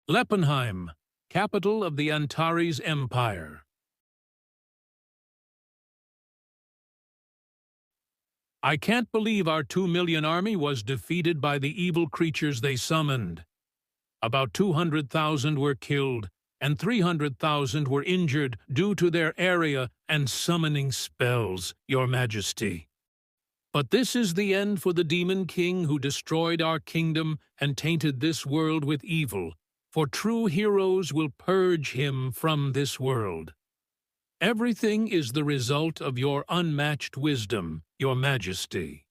Leppenheim, capital of the Antares Empire. I can't believe our 2 million army was defeated by the evil creatures they summoned. About 200,000 were killed, and 300,000 were injured due to their area and summoning spells, Your Majesty. But this is the end for the Demon King who destroyed our kingdom and tainted this world with evil, for true heroes will purge him from this world. Everything is the result of your unmatched wisdom, Your Majesty.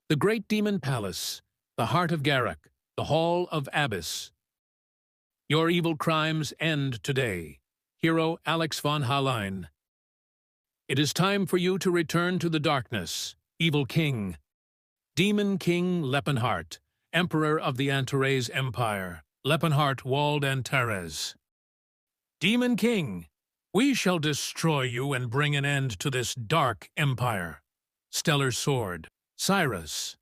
The Great Demon Palace, the Heart of Garak, the Hall of Abyss. Your evil crimes end today, Hero Alex von Hallein. It is time for you to return to the darkness, Evil King. Demon King Leppenhart, Emperor of the Antares Empire, Leppenhart walled Antares. Demon King, we shall destroy you and bring an end to this dark empire. Stellar Sword, Cyrus.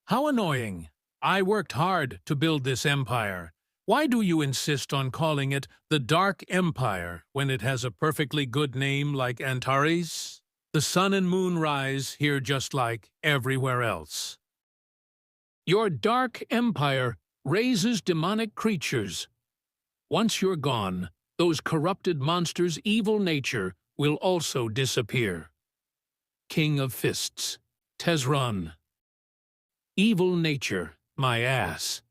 How annoying. I worked hard to build this empire. Why do you insist on calling it the Dark Empire when it has a perfectly good name like Antares? The sun and moon rise here just like everywhere else. Your Dark Empire raises demonic creatures. Once you're gone, those corrupted monsters' evil nature will also disappear. King of Fists, Tezron. Evil nature, my ass.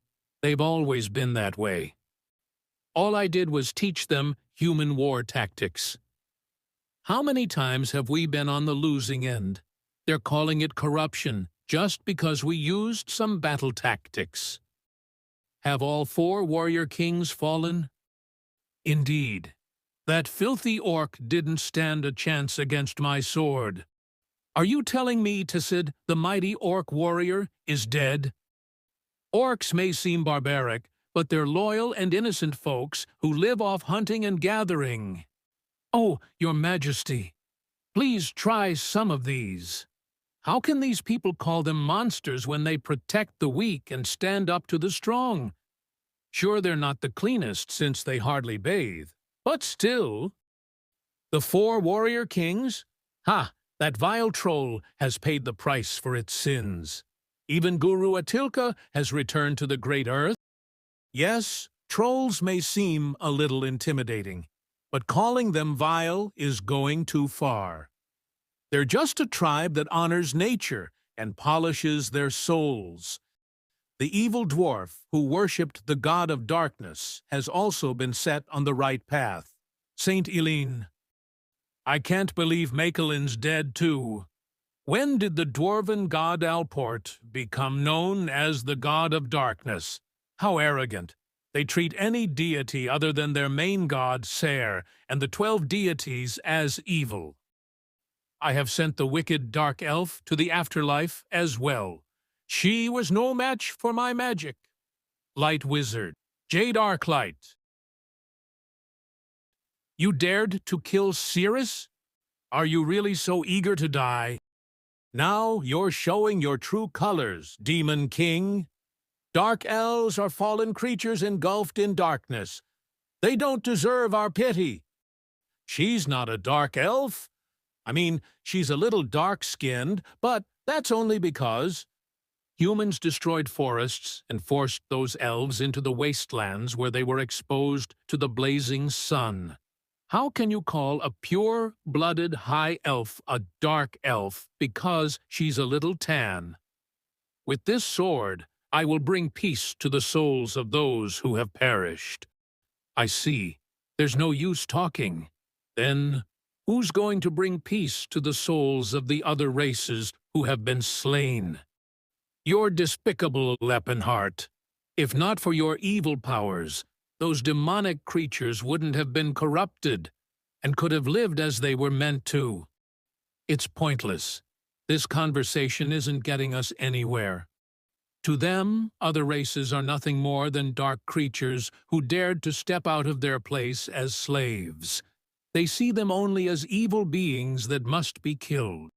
They've always been that way. All I did was teach them human war tactics. How many times have we been on the losing end? They're calling it corruption just because we used some battle tactics. Have all 4 warrior kings fallen? Indeed. That filthy orc didn't stand a chance against my sword. Are you telling me, Tisid, the mighty orc warrior, is dead? Orcs may seem barbaric, but they're loyal and innocent folks who live off hunting and gathering. Oh, Your Majesty, please try some of these. How can these people call them monsters when they protect the weak and stand up to the strong? Sure, they're not the cleanest since they hardly bathe, but still. The 4 warrior kings? Ha! That vile troll has paid the price for its sins. Even Guru Atilka has returned to the great earth. Yes, trolls may seem a little intimidating, but calling them vile is going too far. They're just a tribe that honors nature and polishes their souls. The evil dwarf who worshipped the god of darkness has also been set on the right path. Saint Eileen. I can't believe Makelin's dead too. When did the dwarven god Alport become known as the god of darkness? How arrogant. They treat any deity other than their main god, Ser, and the 12 deities as evil. I have sent the wicked dark elf to the afterlife as well. She was no match for my magic. Light wizard, Jade Arclight. You dared to kill Cirrus? Are you really so eager to die? Now you're showing your true colors, Demon King. Dark elves are fallen creatures engulfed in darkness. They don't deserve our pity. She's not a dark elf. I mean, she's a little dark-skinned, but that's only because humans destroyed forests and forced those elves into the wastelands where they were exposed to the blazing sun. How can you call a pure-blooded high elf a dark elf because she's a little tan? With this sword, I will bring peace to the souls of those who have perished. I see. There's no use talking. Then, who's going to bring peace to the souls of the other races who have been slain? You're despicable, Leppenhart. If not for your evil powers, those demonic creatures wouldn't have been corrupted and could have lived as they were meant to. It's pointless. This conversation isn't getting us anywhere. To them, other races are nothing more than dark creatures who dared to step out of their place as slaves. They see them only as evil beings that must be killed.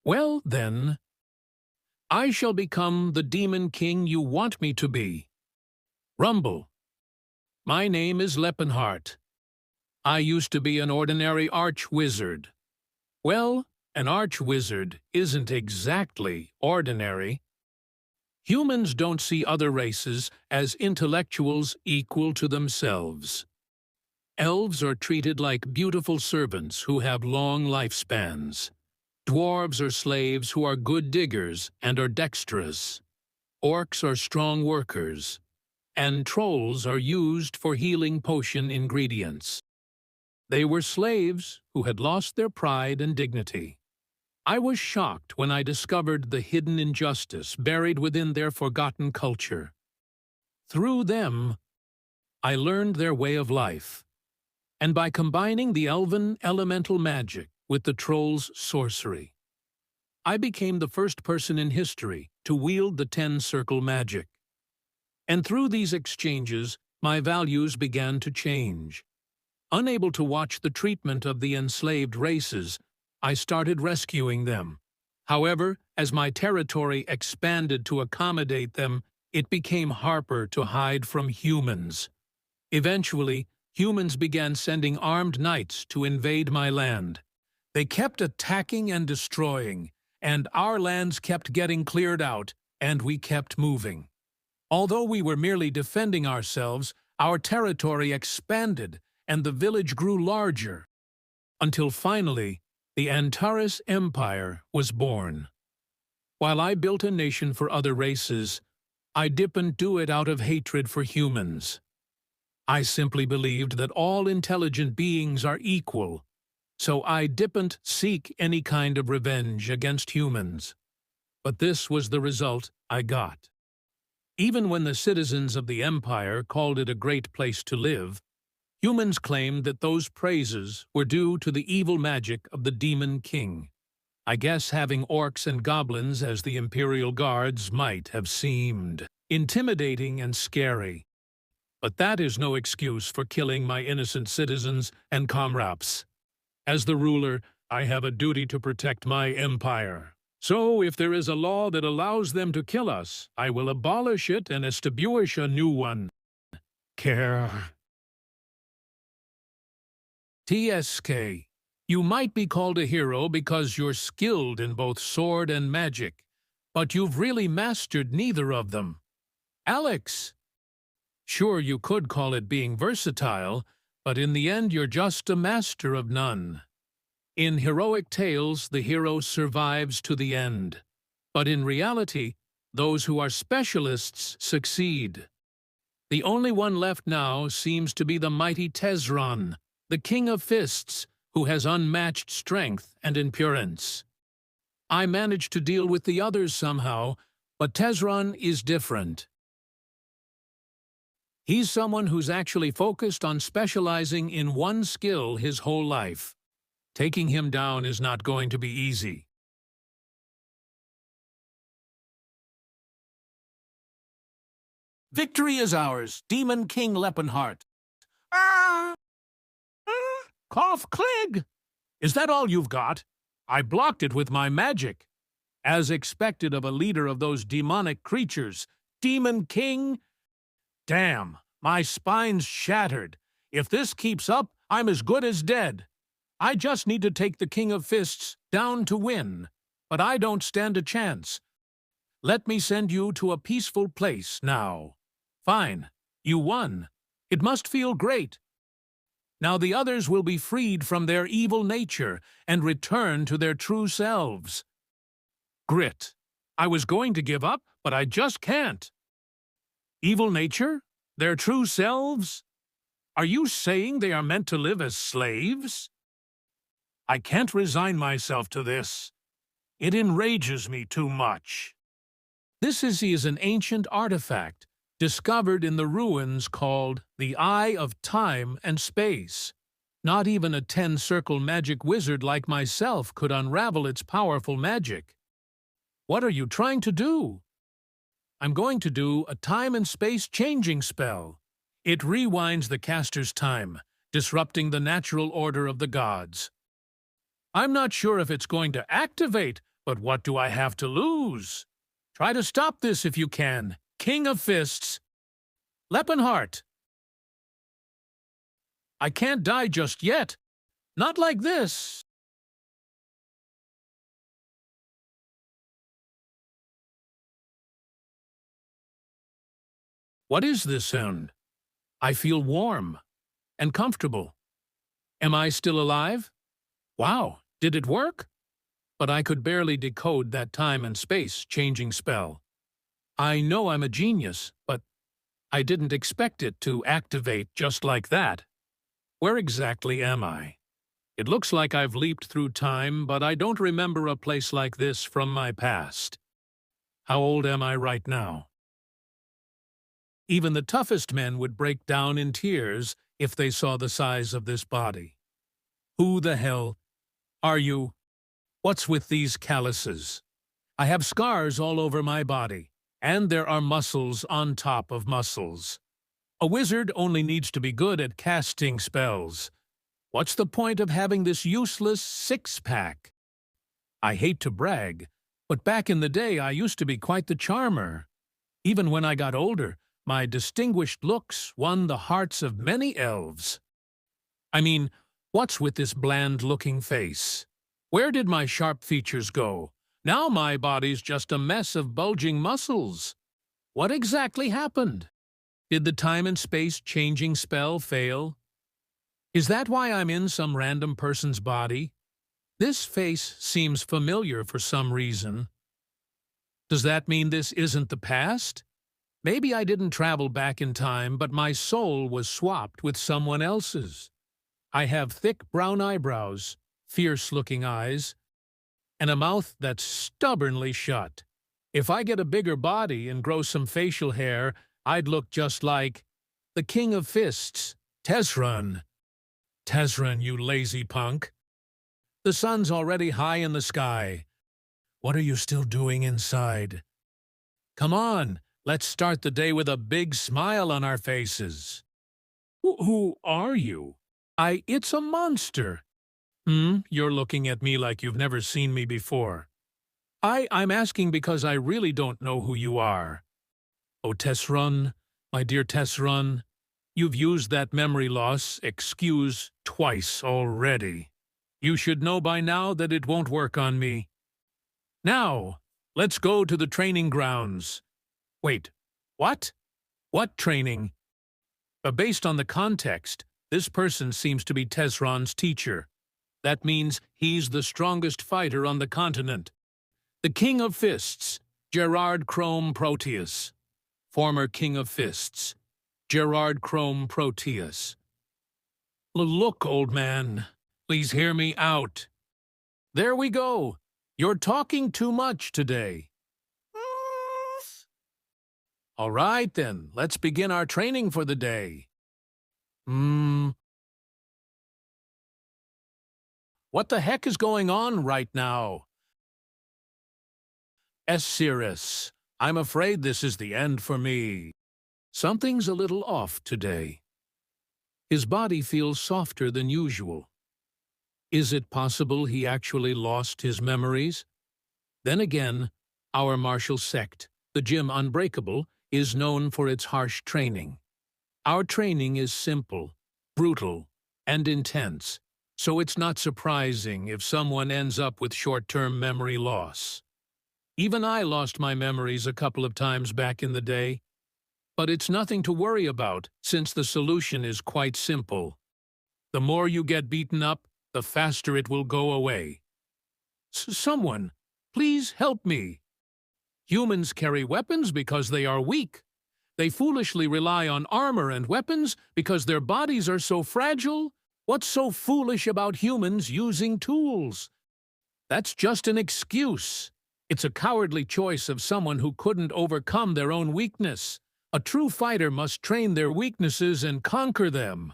Well, then, I shall become the Demon King you want me to be. Rumble. My name is Leppenhart. I used to be an ordinary arch-wizard. Well, an arch-wizard isn't exactly ordinary. Humans don't see other races as intellectuals equal to themselves. Elves are treated like beautiful servants who have long lifespans. Dwarves are slaves who are good diggers and are dexterous. Orcs are strong workers. And trolls are used for healing potion ingredients. They were slaves who had lost their pride and dignity. I was shocked when I discovered the hidden injustice buried within their forgotten culture. Through them, I learned their way of life, and by combining the elven elemental magic with the troll's sorcery, I became the first person in history to wield the 10-circle magic. And through these exchanges, my values began to change. Unable to watch the treatment of the enslaved races, I started rescuing them. However, as my territory expanded to accommodate them, it became harder to hide from humans. Eventually, humans began sending armed knights to invade my land. They kept attacking and destroying, and our lands kept getting cleared out, and we kept moving. Although we were merely defending ourselves, our territory expanded, and the village grew larger, until finally, the Antares Empire was born. While I built a nation for other races, I didn't do it out of hatred for humans. I simply believed that all intelligent beings are equal, so I didn't seek any kind of revenge against humans. But this was the result I got. Even when the citizens of the Empire called it a great place to live, humans claimed that those praises were due to the evil magic of the Demon King. I guess having orcs and goblins as the Imperial Guards might have seemed intimidating and scary. But that is no excuse for killing my innocent citizens and comrades. As the ruler, I have a duty to protect my empire. So if there is a law that allows them to kill us, I will abolish it and establish a new one. Care. TSK. You might be called a hero because you're skilled in both sword and magic, but you've really mastered neither of them. Alex. Sure, you could call it being versatile, but in the end you're just a master of none. In heroic tales, the hero survives to the end. But in reality, those who are specialists succeed. The only one left now seems to be the mighty Tezron, the King of Fists, who has unmatched strength and endurance. I managed to deal with the others somehow, but Tezron is different. He's someone who's actually focused on specializing in one skill his whole life. Taking him down is not going to be easy. Victory is ours, Demon King Leppenhart. Cough Clig! Is that all you've got? I blocked it with my magic. As expected of a leader of those demonic creatures, Demon King? Damn, my spine's shattered. If this keeps up, I'm as good as dead. I just need to take the King of Fists down to win, but I don't stand a chance. Let me send you to a peaceful place now. Fine, you won. It must feel great. Now the others will be freed from their evil nature and return to their true selves. Grit. I was going to give up, but I just can't. Evil nature? Their true selves? Are you saying they are meant to live as slaves? I can't resign myself to this. It enrages me too much. This is an ancient artifact discovered in the ruins called the Eye of Time and Space. Not even a 10-circle magic wizard like myself could unravel its powerful magic. What are you trying to do? I'm going to do a time and space changing spell. It rewinds the caster's time, disrupting the natural order of the gods. I'm not sure if it's going to activate, but what do I have to lose? Try to stop this if you can. King of Fists, Leppenhart. I can't die just yet. Not like this. What is this sound? I feel warm and comfortable. Am I still alive? Wow, did it work? But I could barely decode that time and space changing spell. I know I'm a genius, but I didn't expect it to activate just like that. Where exactly am I? It looks like I've leaped through time, but I don't remember a place like this from my past. How old am I right now? Even the toughest men would break down in tears if they saw the size of this body. Who the hell are you? What's with these calluses? I have scars all over my body, and there are muscles on top of muscles. A wizard only needs to be good at casting spells. What's the point of having this useless six-pack? I hate to brag, but back in the day I used to be quite the charmer. Even when I got older, my distinguished looks won the hearts of many elves. I mean, what's with this bland-looking face? Where did my sharp features go? Now my body's just a mess of bulging muscles. What exactly happened? Did the time and space changing spell fail? Is that why I'm in some random person's body? This face seems familiar for some reason. Does that mean this isn't the past? Maybe I didn't travel back in time, but my soul was swapped with someone else's. I have thick brown eyebrows, fierce-looking eyes, and a mouth that's stubbornly shut. If I get a bigger body and grow some facial hair, I'd look just like the King of Fists, Tesrun. Tesrun, you lazy punk. The sun's already high in the sky. What are you still doing inside? Come on, let's start the day with a big smile on our faces. Who are you? It's a monster. You're looking at me like you've never seen me before. I'm asking because I really don't know who you are. Oh, Tesrun, my dear Tesrun, you've used that memory loss excuse twice already. You should know by now that it won't work on me. Now, let's go to the training grounds. Wait, what? What training? Based on the context, this person seems to be Tesrun's teacher. That means he's the strongest fighter on the continent. The King of Fists, Gerard Chrome Proteus. Former King of Fists, Gerard Chrome Proteus. Look, old man, please hear me out. There we go. You're talking too much today. All right, then, let's begin our training for the day. What the heck is going on right now? Sirius, I'm afraid this is the end for me. Something's a little off today. His body feels softer than usual. Is it possible he actually lost his memories? Then again, our martial sect, the Gym Unbreakable, is known for its harsh training. Our training is simple, brutal, and intense, so it's not surprising if someone ends up with short-term memory loss. Even I lost my memories a couple of times back in the day. But it's nothing to worry about, since the solution is quite simple. The more you get beaten up, the faster it will go away. Someone, please help me. Humans carry weapons because they are weak. They foolishly rely on armor and weapons because their bodies are so fragile. What's so foolish about humans using tools? That's just an excuse. It's a cowardly choice of someone who couldn't overcome their own weakness. A true fighter must train their weaknesses and conquer them.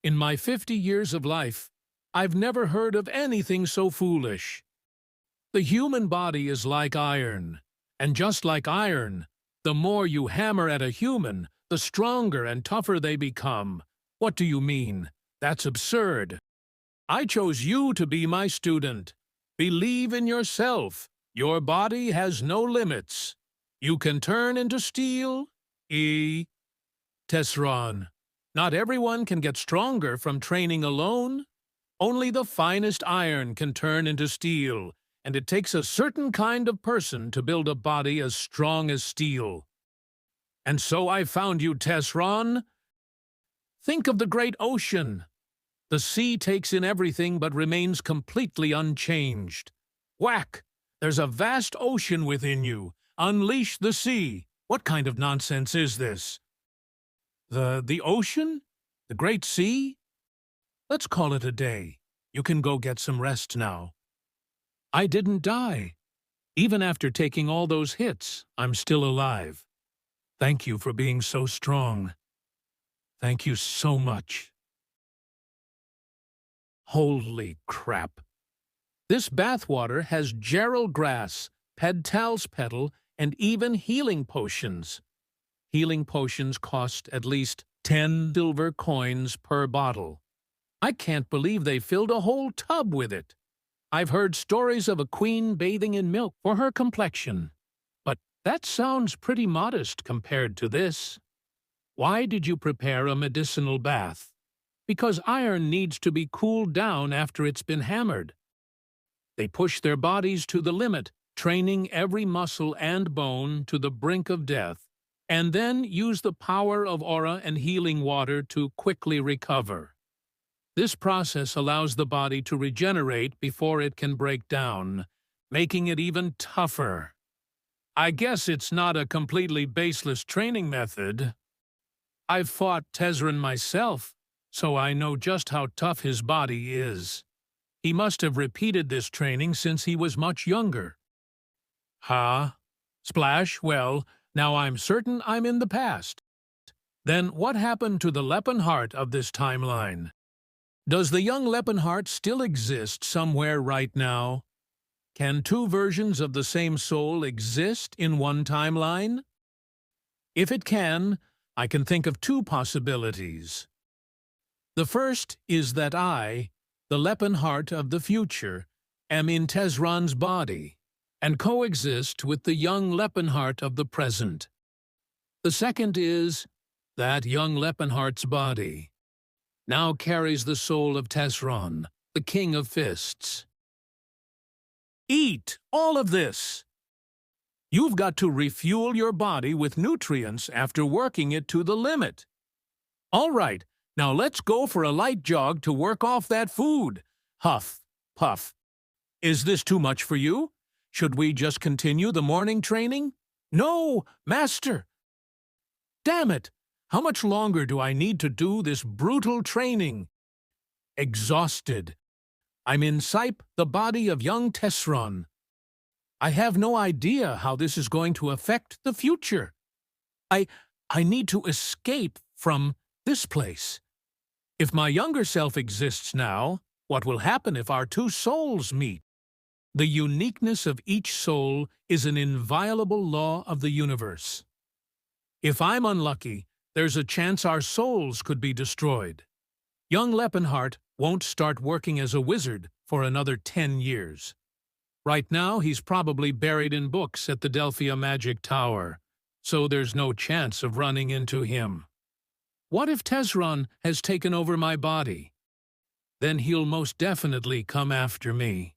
In my 50 years of life, I've never heard of anything so foolish. The human body is like iron, and just like iron, the more you hammer at a human, the stronger and tougher they become. What do you mean? That's absurd. I chose you to be my student. Believe in yourself. Your body has no limits. You can turn into steel. Tesron, Not everyone can get stronger from training alone. Only the finest iron can turn into steel, and it takes a certain kind of person to build a body as strong as steel. And so I found you, Tesron. Think of the great ocean. The sea takes in everything but remains completely unchanged. Whack! There's a vast ocean within you. Unleash the sea. What kind of nonsense is this? The ocean? The great sea? Let's call it a day. You can go get some rest now. I didn't die. Even after taking all those hits, I'm still alive. Thank you for being so strong. Thank you so much. Holy crap. This bathwater has gerald grass, pedtal's petal, and even healing potions. Healing potions cost at least 10 silver coins per bottle. I can't believe they filled a whole tub with it. I've heard stories of a queen bathing in milk for her complexion. But that sounds pretty modest compared to this. Why did you prepare a medicinal bath? Because iron needs to be cooled down after it's been hammered. They push their bodies to the limit, training every muscle and bone to the brink of death, and then use the power of aura and healing water to quickly recover. This process allows the body to regenerate before it can break down, making it even tougher. I guess it's not a completely baseless training method. I've fought Tesron myself, so I know just how tough his body is. He must have repeated this training since he was much younger. Huh? Splash, well, now I'm certain I'm in the past. Then what happened to the Leppenheart of this timeline? Does the young Leppenheart still exist somewhere right now? Can two versions of the same soul exist in one timeline? If it can, I can think of two possibilities. The first is that I, the Leppenheart of the future, am in Tesron's body, and coexist with the young Leppenheart of the present. The second is that young Leppenheart's body now carries the soul of Tesron, the King of Fists. Eat all of this! You've got to refuel your body with nutrients after working it to the limit. All right, now let's go for a light jog to work off that food. Huff, puff. Is this too much for you? Should we just continue the morning training? No, Master! Damn it! How much longer do I need to do this brutal training? Exhausted. I'm in Sipe, the body of young Tesron. I have no idea how this is going to affect the future. I need to escape from this place. If my younger self exists now, what will happen if our two souls meet? The uniqueness of each soul is an inviolable law of the universe. If I'm unlucky, there's a chance our souls could be destroyed. Young Leppenheart won't start working as a wizard for another 10 years. Right now, he's probably buried in books at the Delphia Magic Tower, so there's no chance of running into him. What if Tesron has taken over my body? Then he'll most definitely come after me.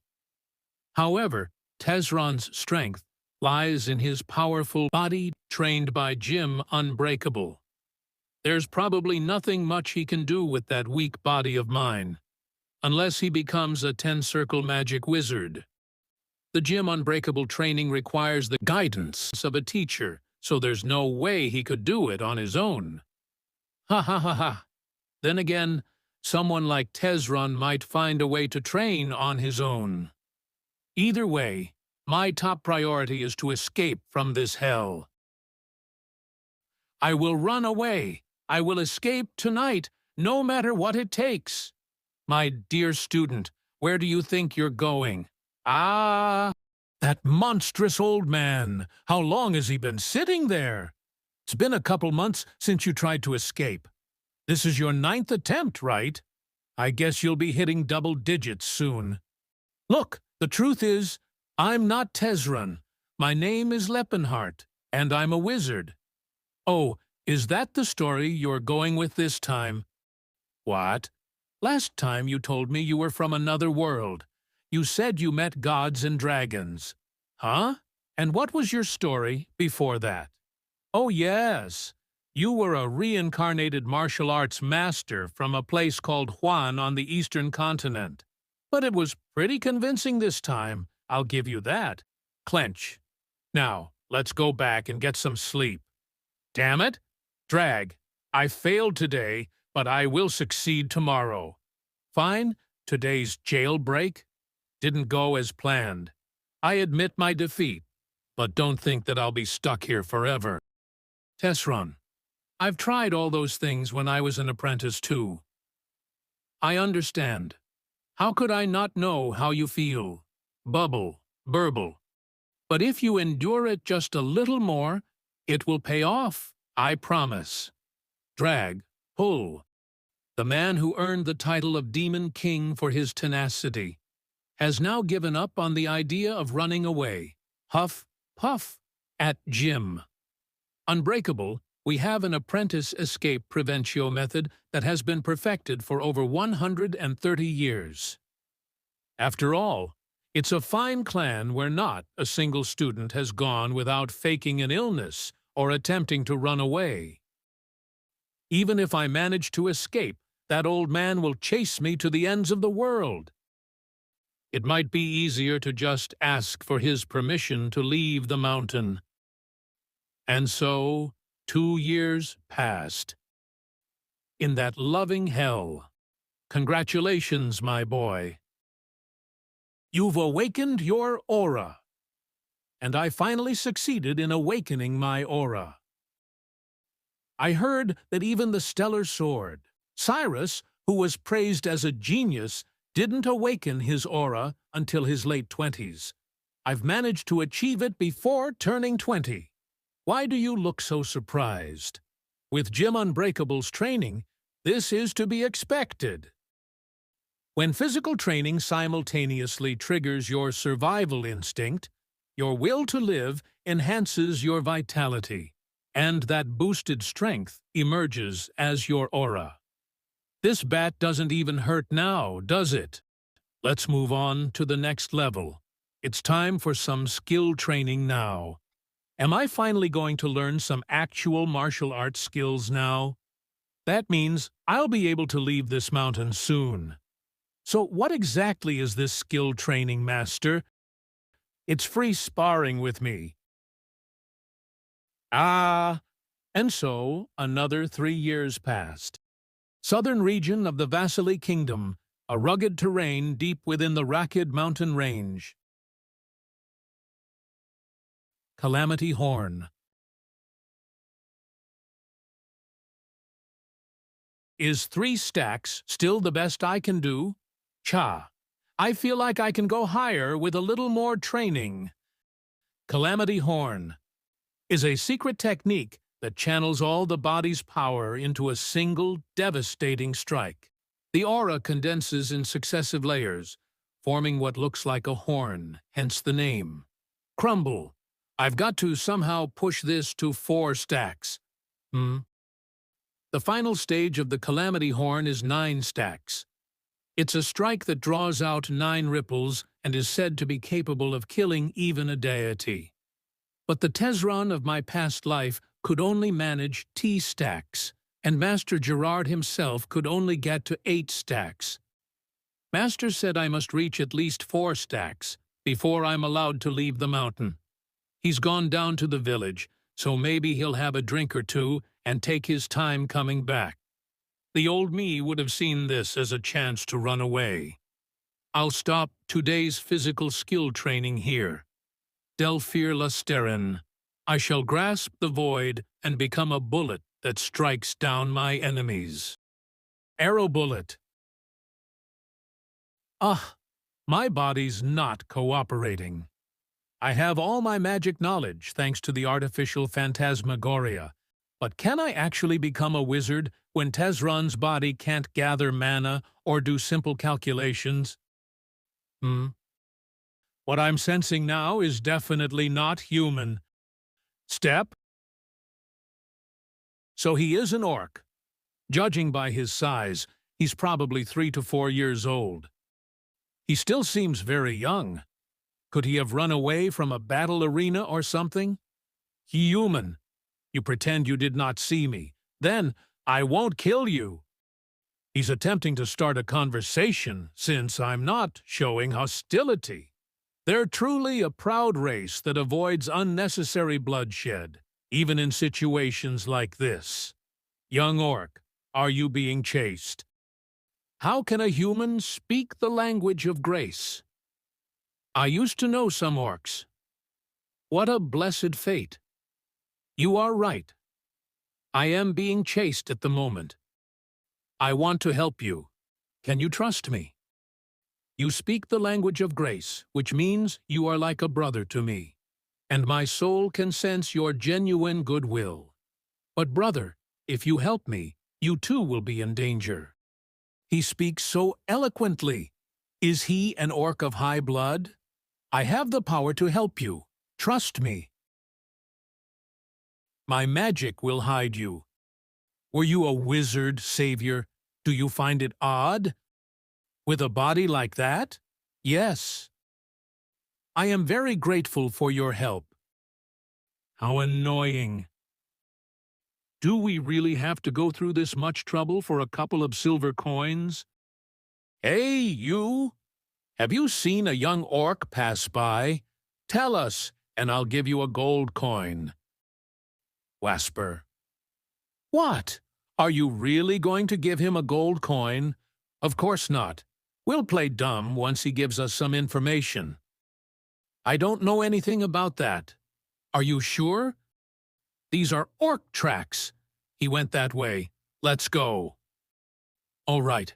However, Tesron's strength lies in his powerful body trained by Jim Unbreakable. There's probably nothing much he can do with that weak body of mine, unless he becomes a 10-circle magic wizard. The Jim Unbreakable training requires the guidance of a teacher, so there's no way he could do it on his own. Ha ha ha ha. Then again, someone like Tesron might find a way to train on his own. Either way, my top priority is to escape from this hell. I will run away. I will escape tonight, no matter what it takes. My dear student, where do you think you're going? Ah, that monstrous old man. How long has he been sitting there? It's been a couple months since you tried to escape. This is your 9th attempt, right? I guess you'll be hitting double digits soon. Look, the truth is, I'm not Tesron. My name is Leppenheart, and I'm a wizard. Oh, Is that the story you're going with this time? What? Last time you told me you were from another world. You said you met gods and dragons. Huh? And what was your story before that? Oh, yes. You were a reincarnated martial arts master from a place called Huan on the eastern continent. But it was pretty convincing this time, I'll give you that. Clench. Now, let's go back and get some sleep. Damn it! Drag. I failed today, but I will succeed tomorrow. Fine, today's jailbreak didn't go as planned. I admit my defeat, but don't think that I'll be stuck here forever. Test run. I've tried all those things when I was an apprentice too. I understand. How could I not know how you feel? Bubble, burble. But if you endure it just a little more, it will pay off, I promise. Drag, pull. The man who earned the title of Demon King for his tenacity has now given up on the idea of running away. Huff, puff, at Jim. Unbreakable, we have an apprentice escape preventio method that has been perfected for over 130 years. After all, it's a fine clan where not a single student has gone without faking an illness or attempting to run away. Even if I manage to escape, that old man will chase me to the ends of the world. It might be easier to just ask for his permission to leave the mountain. And so, 2 years passed. In that loving hell. Congratulations, my boy. You've awakened your aura. And I finally succeeded in awakening my aura. I heard that even the stellar sword, Cyrus, who was praised as a genius, didn't awaken his aura until his late 20s. I've managed to achieve it before turning 20. Why do you look so surprised? With Jim Unbreakable's training, this is to be expected. When physical training simultaneously triggers your survival instinct, your will to live enhances your vitality, and that boosted strength emerges as your aura. This bat doesn't even hurt now, does it? Let's move on to the next level. It's time for some skill training now. Am I finally going to learn some actual martial arts skills now? That means I'll be able to leave this mountain soon. So what exactly is this skill training, Master? It's free sparring with me. Ah, and so another 3 years passed. Southern region of the Vasily Kingdom, a rugged terrain deep within the Rakid mountain range. Calamity Horn. Is 3 stacks still the best I can do? Cha. I feel like I can go higher with a little more training. Calamity Horn is a secret technique that channels all the body's power into a single, devastating strike. The aura condenses in successive layers, forming what looks like a horn, hence the name. Crumble. I've got to somehow push this to 4 stacks. The final stage of the Calamity Horn is 9 stacks. It's a strike that draws out 9 ripples and is said to be capable of killing even a deity. But the Tezron of my past life could only manage T stacks, and Master Gerard himself could only get to 8 stacks. Master said I must reach at least 4 stacks before I'm allowed to leave the mountain. He's gone down to the village, so maybe he'll have a drink or two and take his time coming back. The old me would have seen this as a chance to run away. I'll stop today's physical skill training here. Delphir Lasterin. I shall grasp the void and become a bullet that strikes down my enemies. Arrow bullet. My body's not cooperating. I have all my magic knowledge thanks to the artificial phantasmagoria, but can I actually become a wizard when Tezron's body can't gather mana or do simple calculations? What I'm sensing now is definitely not human. Step. So he is an orc. Judging by his size, he's probably 3 to 4 years old. He still seems very young. Could he have run away from a battle arena or something? Human. You pretend you did not see me. Then, I won't kill you. He's attempting to start a conversation since I'm not showing hostility. They're truly a proud race that avoids unnecessary bloodshed, even in situations like this. Young orc, are you being chased? How can a human speak the language of grace? I used to know some orcs. What a blessed fate. You are right. I am being chased at the moment. I want to help you. Can you trust me? You speak the language of grace, which means you are like a brother to me, and my soul can sense your genuine goodwill. But brother, if you help me, you too will be in danger. He speaks so eloquently. Is he an orc of high blood? I have the power to help you. Trust me. My magic will hide you. Were you a wizard, savior? Do you find it odd? With a body like that? Yes. I am very grateful for your help. How annoying. Do we really have to go through this much trouble for a couple of silver coins? Hey, you! Have you seen a young orc pass by? Tell us, and I'll give you a gold coin. Whisper. What? Are you really going to give him a gold coin? Of course not. We'll play dumb once he gives us some information. I don't know anything about that. Are you sure? These are orc tracks. He went that way. Let's go. All right.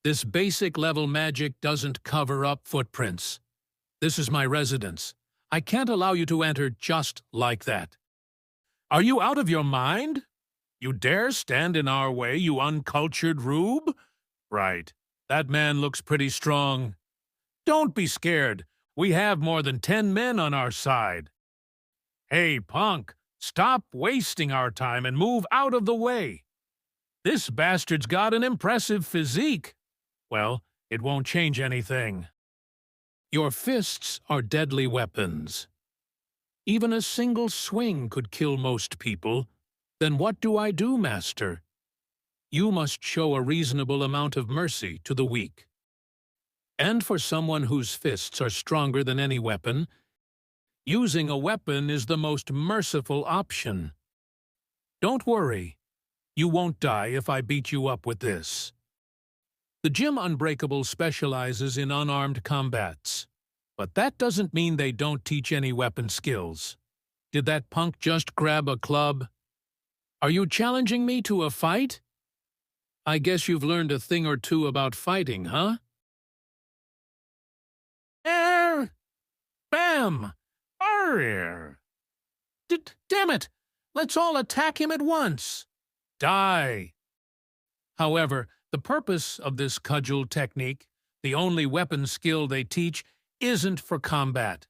This basic level magic doesn't cover up footprints. This is my residence. I can't allow you to enter just like that. Are you out of your mind? You dare stand in our way, you uncultured rube? Right. That man looks pretty strong. Don't be scared. We have more than 10 men on our side. Hey, punk, stop wasting our time and move out of the way. This bastard's got an impressive physique. Well, it won't change anything. Your fists are deadly weapons. Even a single swing could kill most people. Then what do I do, master? You must show a reasonable amount of mercy to the weak. And for someone whose fists are stronger than any weapon, using a weapon is the most merciful option. Don't worry. You won't die if I beat you up with this. The Gym Unbreakable specializes in unarmed combats. But that doesn't mean they don't teach any weapon skills. Did that punk just grab a club? Are you challenging me to a fight? I guess you've learned a thing or two about fighting, huh? Bam! Arr! Damn it! Let's all attack him at once! Die! However, the purpose of this cudgel technique, the only weapon skill they teach, isn't for combat.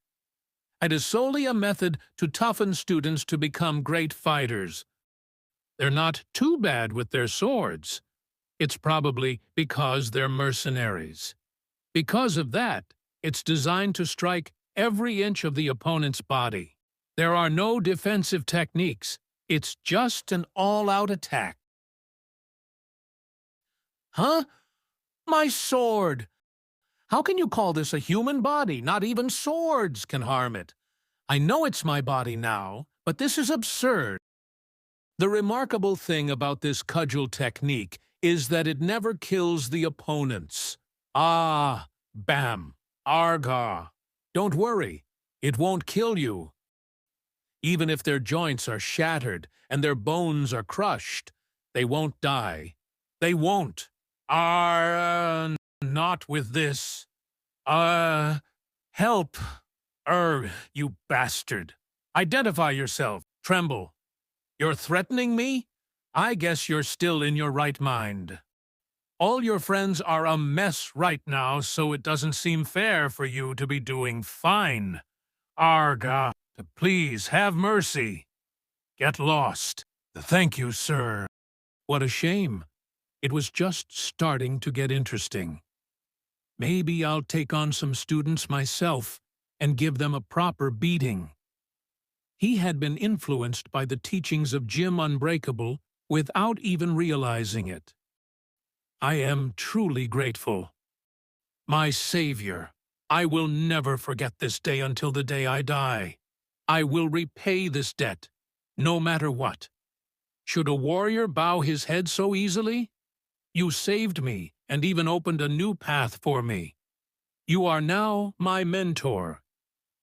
It is solely a method to toughen students to become great fighters. They're not too bad with their swords. It's probably because they're mercenaries. Because of that, it's designed to strike every inch of the opponent's body. There are no defensive techniques. It's just an all-out attack. Huh? My sword! How can you call this a human body? Not even swords can harm it. I know it's my body now, but this is absurd. The remarkable thing about this cudgel technique is that it never kills the opponents. Ah, bam, argah. Don't worry, it won't kill you. Even if their joints are shattered and their bones are crushed, they won't die. They won't. Not with this. Help. You bastard. Identify yourself. Tremble. You're threatening me? I guess you're still in your right mind. All your friends are a mess right now, so it doesn't seem fair for you to be doing fine. Arga, please have mercy. Get lost. Thank you, sir. What a shame. It was just starting to get interesting. Maybe I'll take on some students myself and give them a proper beating. He had been influenced by the teachings of Jim Unbreakable without even realizing it. I am truly grateful. My savior, I will never forget this day until the day I die. I will repay this debt, no matter what. Should a warrior bow his head so easily? You saved me and even opened a new path for me. You are now my mentor.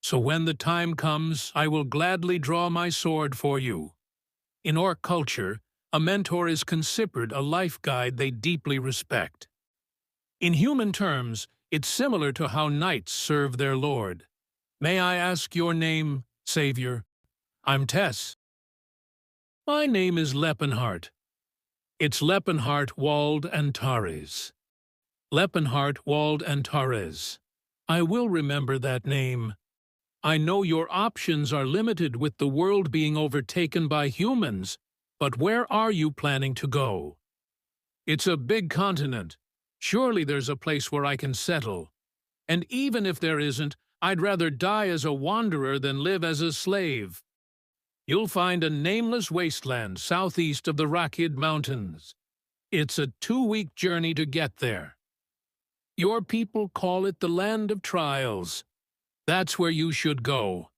So when the time comes, I will gladly draw my sword for you. In Orc culture, a mentor is considered a life guide they deeply respect. In human terms, it's similar to how knights serve their lord. May I ask your name, Savior? I'm Tess. My name is Lepenhart. It's Lepenhart Wald Antares. Lepenhart Wald Antares. I will remember that name. I know your options are limited with the world being overtaken by humans, but where are you planning to go? It's a big continent. Surely there's a place where I can settle. And even if there isn't, I'd rather die as a wanderer than live as a slave. You'll find a nameless wasteland southeast of the Rakid Mountains. It's a 2-week journey to get there. Your people call it the Land of Trials. That's where you should go.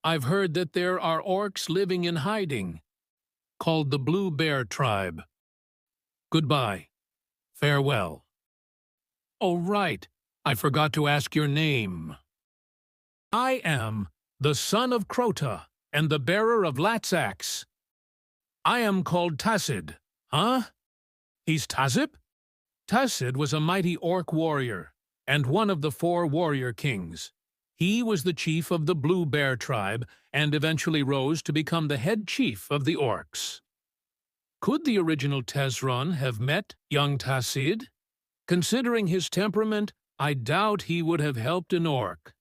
I've heard that there are orcs living in hiding, called the Blue Bear Tribe. Goodbye. Farewell. Oh, right. I forgot to ask your name. I am the son of Crota and the bearer of Latzax. I am called Tassid. Huh? He's Tazip? Tassid was a mighty orc warrior and one of the 4 warrior kings. He was the chief of the Blue Bear Tribe and eventually rose to become the head chief of the orcs. Could the original Tezron have met young Tassid? Considering his temperament, I doubt he would have helped an orc.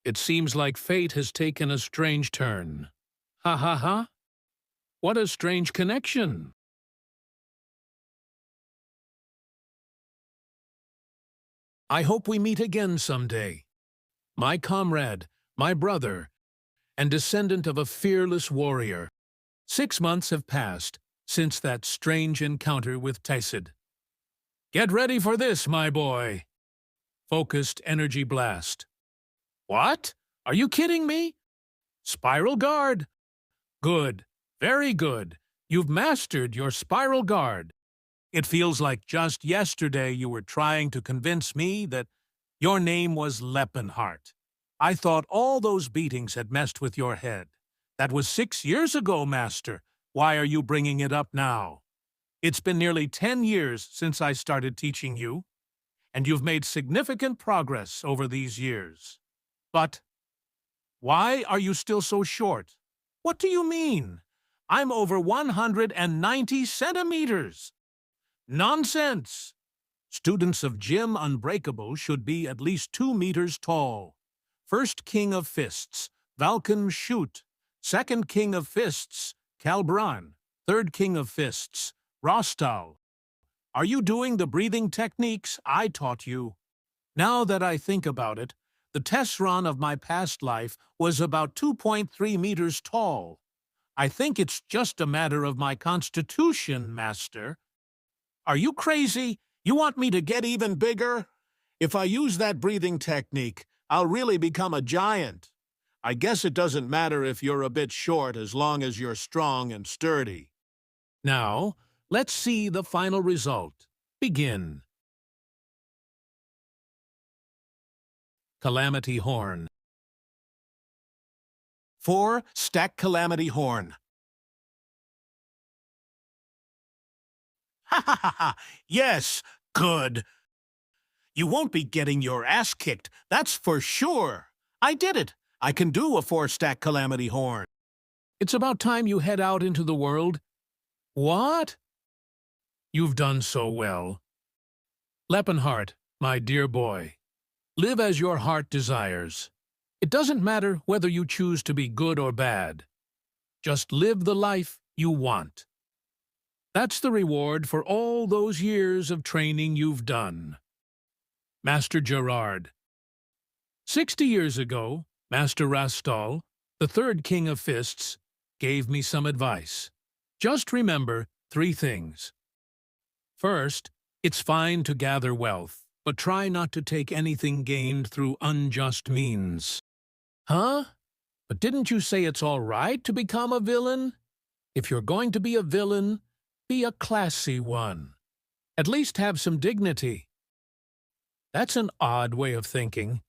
It seems like fate has taken a strange turn. Ha ha ha! What a strange connection! I hope we meet again someday. My comrade, my brother, and descendant of a fearless warrior. 6 months have passed since that strange encounter with Tassid. Get ready for this, my boy. Focused energy blast. What? Are you kidding me? Spiral guard. Good. Very good. You've mastered your spiral guard. It feels like just yesterday you were trying to convince me that your name was Lepenhart. I thought all those beatings had messed with your head. That was 6 years ago, Master. Why are you bringing it up now? It's been nearly 10 years since I started teaching you, and you've made significant progress over these years. But why are you still so short? What do you mean? I'm over 190 centimeters. Nonsense! Students of Jim Unbreakable should be at least 2 meters tall. First King of Fists, Valken Shoot. Second King of Fists, Kalbran. Third King of Fists, Rostal. Are you doing the breathing techniques I taught you? Now that I think about it, the Tezron of my past life was about 2.3 meters tall. I think it's just a matter of my constitution, Master. Are you crazy? You want me to get even bigger? If I use that breathing technique, I'll really become a giant. I guess it doesn't matter if you're a bit short as long as you're strong and sturdy. Now, let's see the final result. Begin. Calamity Horn. 4. Stack Calamity Horn. Ha ha ha ha! Yes, good. You won't be getting your ass kicked, that's for sure. I did it. I can do a 4-stack Calamity Horn. It's about time you head out into the world. What? You've done so well. Lepenhart, my dear boy, live as your heart desires. It doesn't matter whether you choose to be good or bad. Just live the life you want. That's the reward for all those years of training you've done. Master Gerard. 60 years ago, Master Rastal, the third king of fists, gave me some advice. Just remember 3 things. First, it's fine to gather wealth, but try not to take anything gained through unjust means. Huh? But didn't you say it's all right to become a villain? If you're going to be a villain, be a classy one. At least have some dignity. That's an odd way of thinking.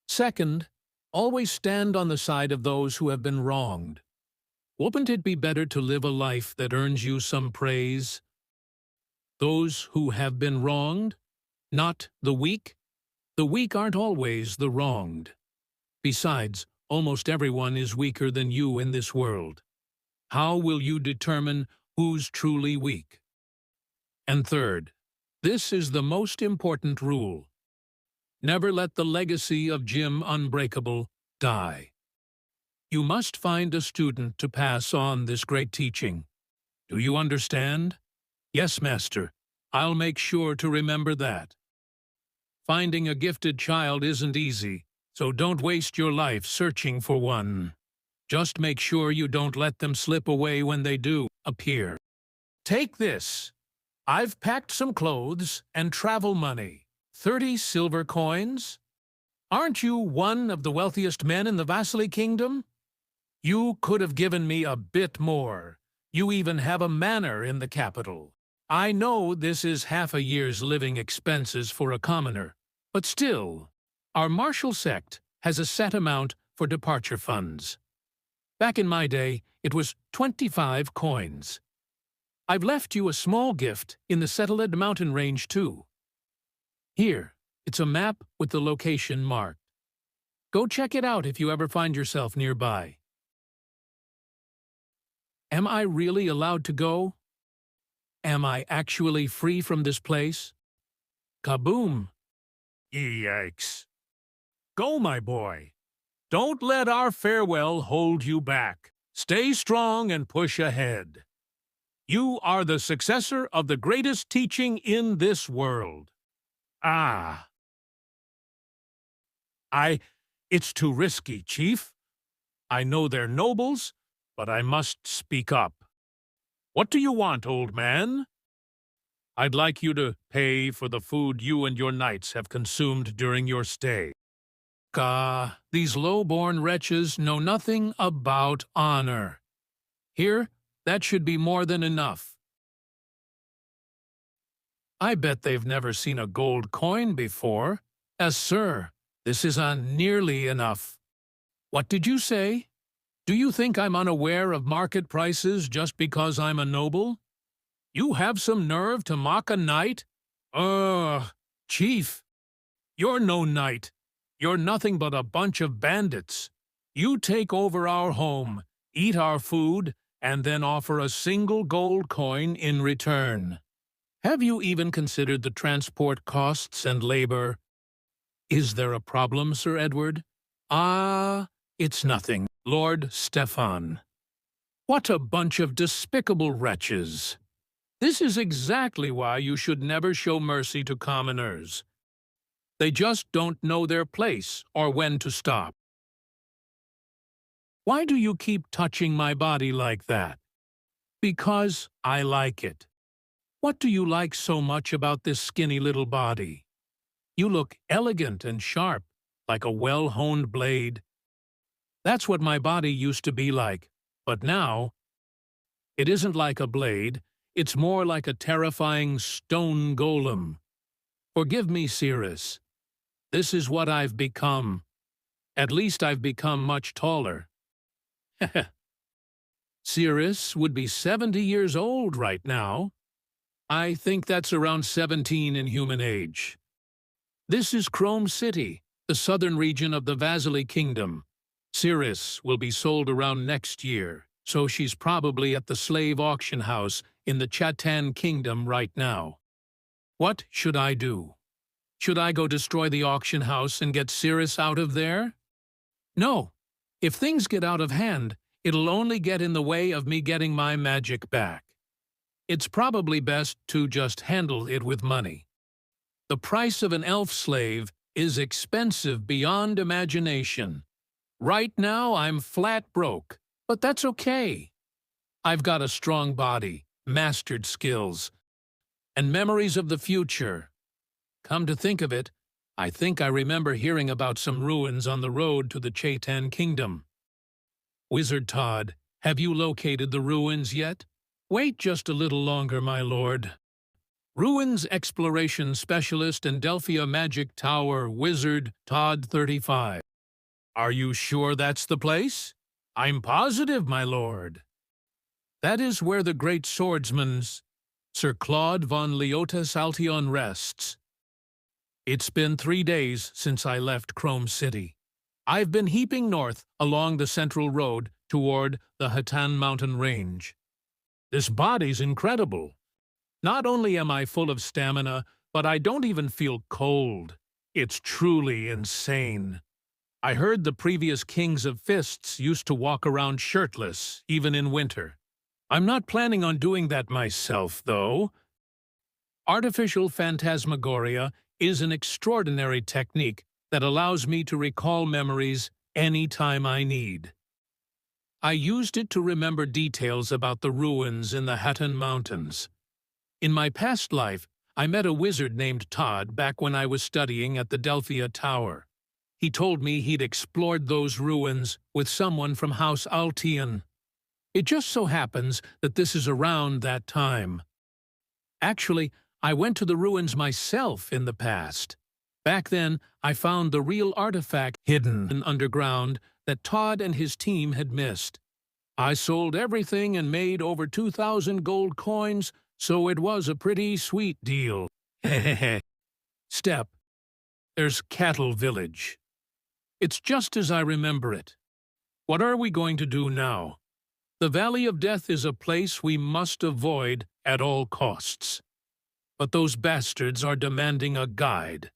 Second, always stand on the side of those who have been wronged. Wouldn't it be better to live a life that earns you some praise? Those who have been wronged, not the weak. The weak aren't always the wronged. Besides, almost everyone is weaker than you in this world. How will you determine who's truly weak? And third, this is the most important rule. Never let the legacy of Jim Unbreakable die. You must find a student to pass on this great teaching. Do you understand? Yes, Master. I'll make sure to remember that. Finding a gifted child isn't easy, so don't waste your life searching for one. Just make sure you don't let them slip away when they do appear. Take this. I've packed some clothes and travel money. 30 silver coins? Aren't you one of the wealthiest men in the Vasily Kingdom? You could have given me a bit more. You even have a manor in the capital. I know this is half a year's living expenses for a commoner, but still, our martial sect has a set amount for departure funds. Back in my day, it was 25 coins. I've left you a small gift in the Settled mountain range too. Here, it's a map with the location marked. Go check it out if you ever find yourself nearby. Am I really allowed to go? Am I actually free from this place? Kaboom! Yikes. Go, my boy. Don't let our farewell hold you back. Stay strong and push ahead. You are the successor of the greatest teaching in this world. Ah. It's too risky, Chief. I know they're nobles, but I must speak up. What do you want, old man? I'd like you to pay for the food you and your knights have consumed during your stay. These low-born wretches know nothing about honor. Here, that should be more than enough. I bet they've never seen a gold coin before. Sir, this is nearly enough. What did you say? Do you think I'm unaware of market prices just because I'm a noble? You have some nerve to mock a knight? Chief, you're no knight. You're nothing but a bunch of bandits. You take over our home, eat our food, and then offer a single gold coin in return. Have you even considered the transport costs and labor? Is there a problem, Sir Edward? It's nothing, Lord Stefan. What a bunch of despicable wretches. This is exactly why you should never show mercy to commoners. They just don't know their place or when to stop. Why do you keep touching my body like that? Because I like it. What do you like so much about this skinny little body? You look elegant and sharp, like a well-honed blade. That's what my body used to be like, but now, it isn't like a blade, it's more like a terrifying stone golem. Forgive me, Cirrus. This is what I've become. At least I've become much taller. Cirrus would be 70 years old right now. I think that's around 17 in human age. This is Chrome City, the southern region of the Vasily Kingdom. Cirrus will be sold around next year, so she's probably at the slave auction house in the Chatan Kingdom right now. What should I do? Should I go destroy the auction house and get Cirrus out of there? No. If things get out of hand, It'll only get in the way of me getting my magic back. It's probably best to just handle it with money. The price of an elf slave is expensive beyond imagination. Right now, I'm flat broke, but that's okay. I've got a strong body, mastered skills, and memories of the future. Come to think of it, I think I remember hearing about some ruins on the road to the Chaitan Kingdom. Wizard Todd, have you located the ruins yet? Wait just a little longer, my lord. Ruins Exploration Specialist and Delphia Magic Tower Wizard Todd 35. Are you sure that's the place? I'm positive, my lord. That is where the great swordsman, Sir Claude von Leotas Altion rests. It's been 3 days since I left Chrome City. I've been heaping north along the central road toward the Hatan mountain range. This body's incredible. Not only am I full of stamina, but I don't even feel cold. It's truly insane. I heard the previous kings of fists used to walk around shirtless, even in winter. I'm not planning on doing that myself, though. Artificial phantasmagoria is an extraordinary technique that allows me to recall memories any time I need. I used it to remember details about the ruins in the Hatan Mountains. In my past life, I met a wizard named Todd back when I was studying at the Delphia Tower. He told me he'd explored those ruins with someone from House Altion. It just so happens that this is around that time. Actually, I went to the ruins myself in the past. Back then, I found the real artifact hidden underground that Todd and his team had missed. I sold everything and made over 2,000 gold coins, so it was a pretty sweet deal. Hehehe. Step. There's Cattle Village. It's just as I remember it. What are we going to do now? The Valley of Death is a place we must avoid at all costs. But those bastards are demanding a guide.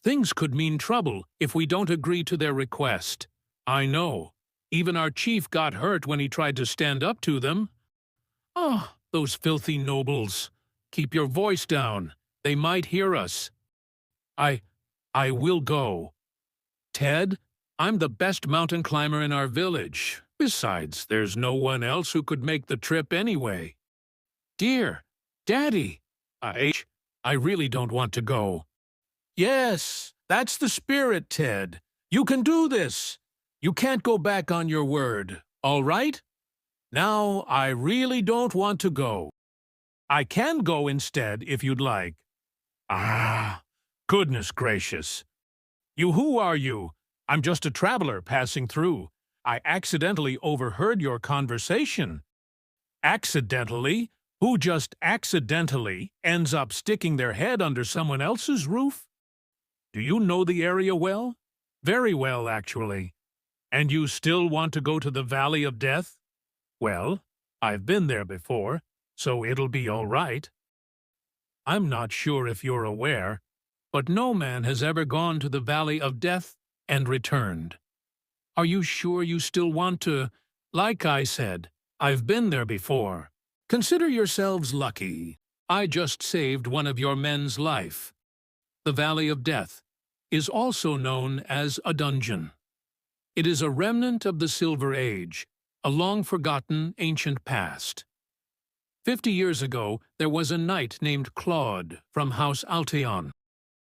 Things could mean trouble if we don't agree to their request. I know. Even our chief got hurt when he tried to stand up to them. Oh, those filthy nobles. Keep your voice down. They might hear us. I will go. Ted, I'm the best mountain climber in our village. Besides, there's no one else who could make the trip anyway. Dear, Daddy, I really don't want to go. Yes, that's the spirit, Ted. You can do this. You can't go back on your word, all right? Now, I really don't want to go. I can go instead, if you'd like. Ah, goodness gracious. Who are you? I'm just a traveler passing through. I accidentally overheard your conversation. Accidentally? Who just accidentally ends up sticking their head under someone else's roof? Do you know the area well? Very well, actually. And you still want to go to the Valley of Death? Well, I've been there before, so it'll be all right. I'm not sure if you're aware, but no man has ever gone to the Valley of Death and returned. Are you sure you still want to? Like I said, I've been there before. Consider yourselves lucky. I just saved one of your men's life. The Valley of Death is also known as a dungeon. It is a remnant of the Silver Age, a long-forgotten ancient past. 50 years ago, there was a knight named Claude from House Altion.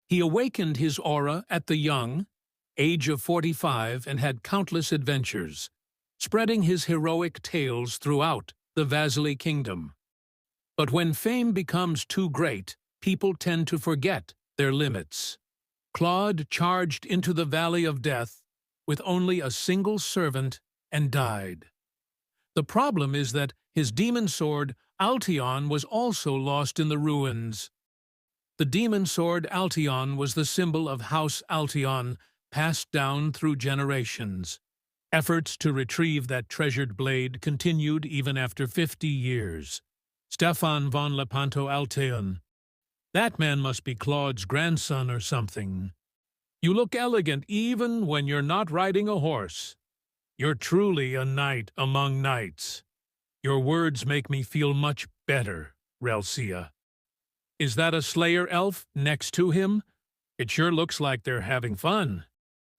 He awakened his aura at the young age of 45 and had countless adventures, spreading his heroic tales throughout the Vasily Kingdom. But when fame becomes too great, people tend to forget their limits. Claude charged into the Valley of Death with only a single servant and died. The problem is that his demon sword, Altion, was also lost in the ruins. The demon sword Altion was the symbol of House Altion, passed down through generations. Efforts to retrieve that treasured blade continued even after 50 years. Stefan von Lepanto Altion. That man must be Claude's grandson or something. You look elegant even when you're not riding a horse. You're truly a knight among knights. Your words make me feel much better, Relsia. Is that a Slayer elf next to him? It sure looks like they're having fun.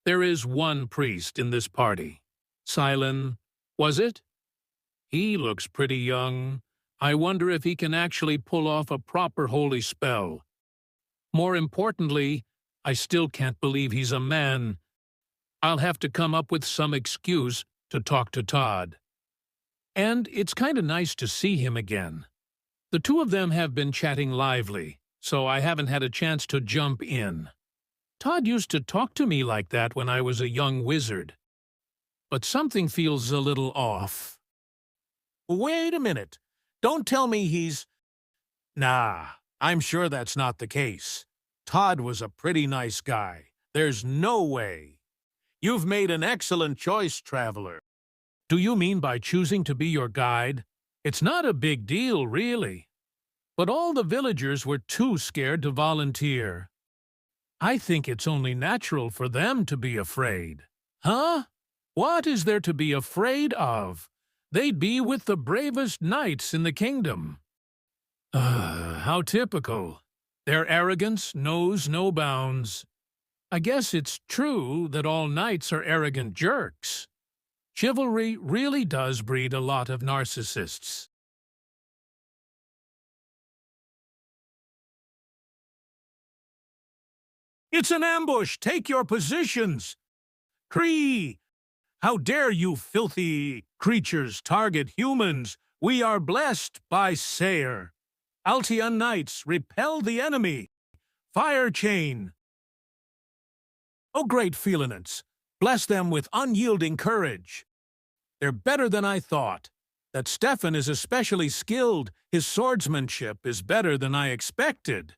There is one priest in this party. Silen, was it? He looks pretty young. I wonder if he can actually pull off a proper holy spell. More importantly, I still can't believe he's a man. I'll have to come up with some excuse to talk to Todd. And it's kinda nice to see him again. The two of them have been chatting lively, so I haven't had a chance to jump in. Todd used to talk to me like that when I was a young wizard. But something feels a little off. Wait a minute. Don't tell me he's... Nah, I'm sure that's not the case. Todd was a pretty nice guy. There's no way. You've made an excellent choice, traveler. Do you mean by choosing to be your guide? It's not a big deal, really. But all the villagers were too scared to volunteer. I think it's only natural for them to be afraid. Huh? What is there to be afraid of? They'd be with the bravest knights in the kingdom. How typical. Their arrogance knows no bounds. I guess it's true that all knights are arrogant jerks. Chivalry really does breed a lot of narcissists. It's an ambush! Take your positions! Cree! How dare you filthy creatures target humans? We are blessed by Sayer. Altian knights, repel the enemy! Fire chain! Oh, great Felinants! Bless them with unyielding courage! They're better than I thought. That Stefan is especially skilled. His swordsmanship is better than I expected.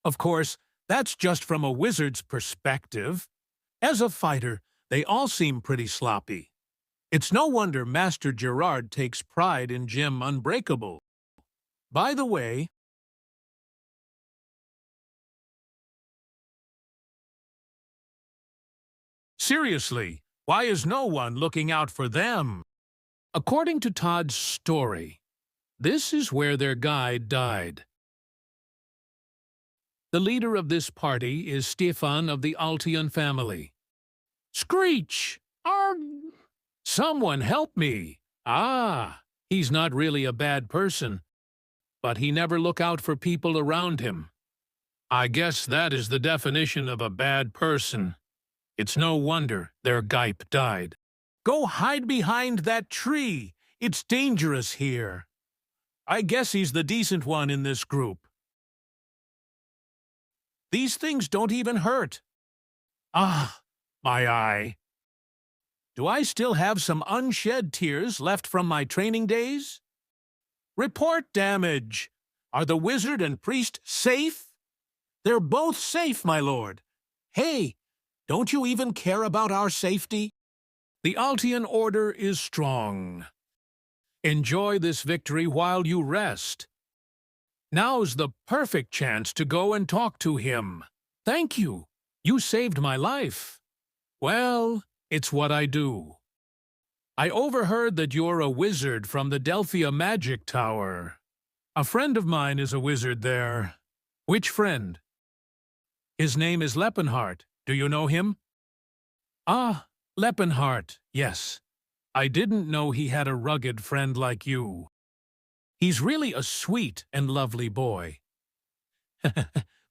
Of course, that's just from a wizard's perspective. As a fighter, they all seem pretty sloppy. It's no wonder Master Gerard takes pride in Jim Unbreakable. By the way, seriously, why is no one looking out for them? According to Todd's story, this is where their guide died. The leader of this party is Stefan of the Altian family. Screech! Arg! Someone help me! Ah, he's not really a bad person, but he never look out for people around him. I guess that is the definition of a bad person. It's no wonder their Gype died. Go hide behind that tree. It's dangerous here. I guess he's the decent one in this group. These things don't even hurt. Ah, my eye. Do I still have some unshed tears left from my training days? Report damage. Are the wizard and priest safe? They're both safe, my lord. Hey, don't you even care about our safety? The Altian order is strong. Enjoy this victory while you rest. Now's the perfect chance to go and talk to him. Thank you. You saved my life. Well, it's what I do. I overheard that you're a wizard from the Delphia Magic Tower. A friend of mine is a wizard there. Which friend? His name is Leppenheart. Do you know him? Ah, Leppenheart, yes. I didn't know he had a rugged friend like you. He's really a sweet and lovely boy.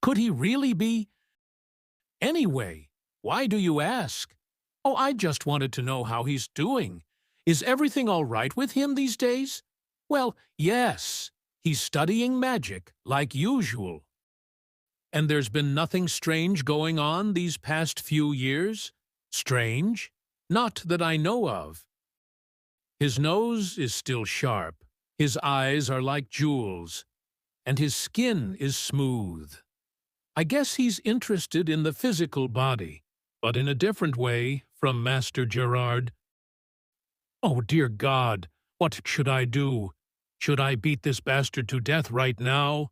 Could he really be? Anyway, why do you ask? Oh, I just wanted to know how he's doing. Is everything all right with him these days? Well, yes. He's studying magic, like usual. And there's been nothing strange going on these past few years? Strange? Not that I know of. His nose is still sharp. His eyes are like jewels, and his skin is smooth. I guess he's interested in the physical body, but in a different way from Master Gerard. Oh, dear God, what should I do? Should I beat this bastard to death right now?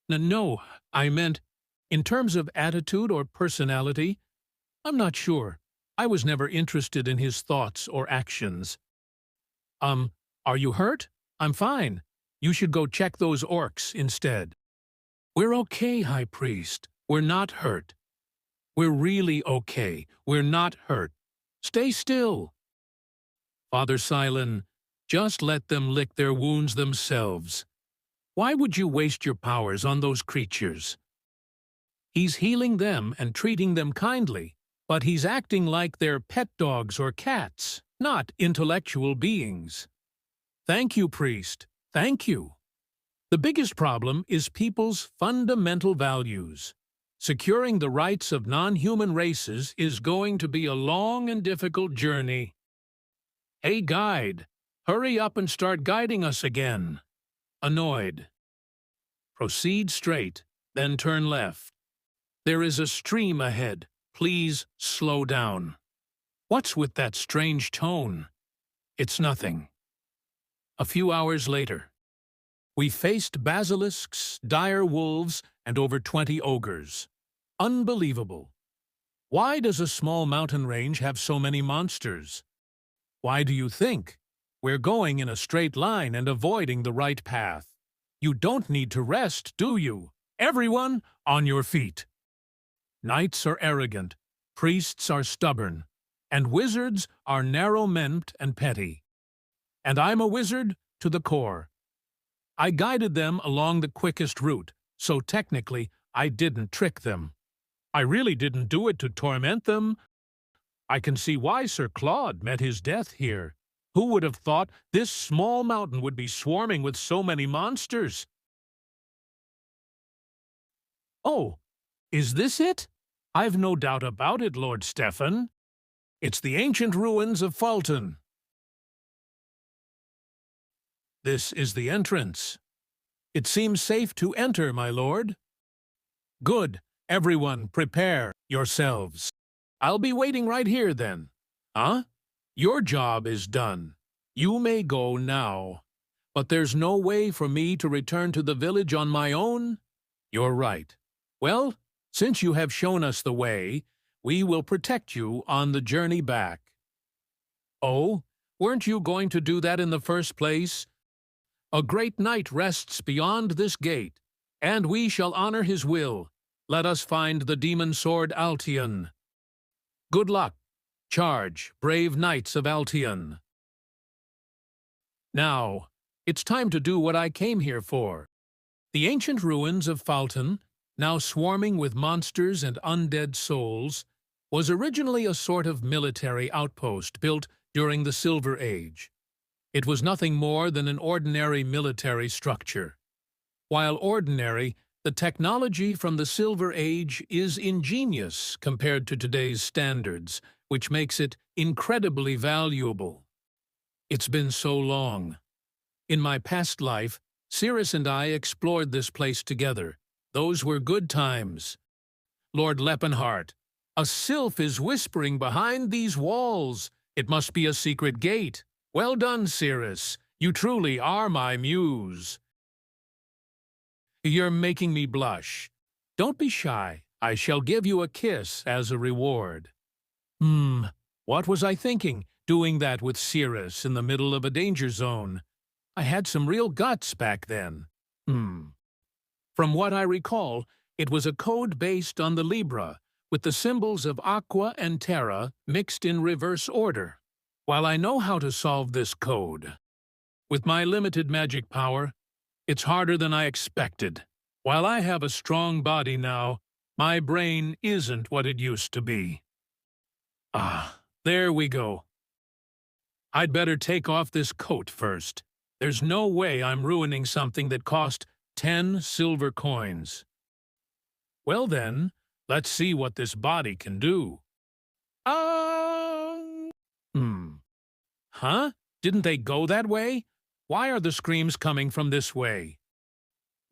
No, I meant, in terms of attitude or personality, I'm not sure. I was never interested in his thoughts or actions. Are you hurt? I'm fine. You should go check those orcs instead. We're okay, High Priest. We're not hurt. We're really okay. We're not hurt. Stay still. Father Silent, just let them lick their wounds themselves. Why would you waste your powers on those creatures? He's healing them and treating them kindly, but he's acting like they're pet dogs or cats, not intellectual beings. Thank you, priest. Thank you. The biggest problem is people's fundamental values. Securing the rights of non-human races is going to be a long and difficult journey. Hey, guide, hurry up and start guiding us again. Annoyed. Proceed straight, then turn left. There is a stream ahead. Please slow down. What's with that strange tone? It's nothing. A few hours later, we faced basilisks, dire wolves, and over 20 ogres. Unbelievable. Why does a small mountain range have so many monsters? Why do you think? We're going in a straight line and avoiding the right path. You don't need to rest, do you? Everyone, on your feet. Knights are arrogant, priests are stubborn, and wizards are narrow-minded and petty. And I'm a wizard to the core. I guided them along the quickest route, so technically I didn't trick them. I really didn't do it to torment them. I can see why Sir Claude met his death here. Who would have thought this small mountain would be swarming with so many monsters? Oh, is this it? I've no doubt about it, Lord Stefan. It's the ancient ruins of Fulton. This is the entrance. It seems safe to enter, my lord. Good. Everyone, prepare yourselves. I'll be waiting right here, then. Huh? Your job is done. You may go now. But there's no way for me to return to the village on my own? You're right. Well, since you have shown us the way, we will protect you on the journey back. Oh, weren't you going to do that in the first place? A great knight rests beyond this gate, and we shall honor his will. Let us find the demon sword Altion. Good luck. Charge, brave knights of Altion. Now, it's time to do what I came here for. The ancient ruins of Fulton, now swarming with monsters and undead souls, was originally a sort of military outpost built during the Silver Age. It was nothing more than an ordinary military structure. While ordinary, the technology from the Silver Age is ingenious compared to today's standards, which makes it incredibly valuable. It's been so long. In my past life, Cirrus and I explored this place together. Those were good times. Lord Leppenhart, a sylph is whispering behind these walls. It must be a secret gate. Well done, Cirrus. You truly are my muse. You're making me blush. Don't be shy. I shall give you a kiss as a reward. What was I thinking, doing that with Cirrus in the middle of a danger zone? I had some real guts back then. From what I recall, it was a code based on the Libra, with the symbols of Aqua and Terra mixed in reverse order. While I know how to solve this code, with my limited magic power, it's harder than I expected. While I have a strong body now, my brain isn't what it used to be. There we go. I'd better take off this coat first. There's no way I'm ruining something that cost 10 silver coins. Well then, let's see what this body can do. Huh? Didn't they go that way? Why are the screams coming from this way?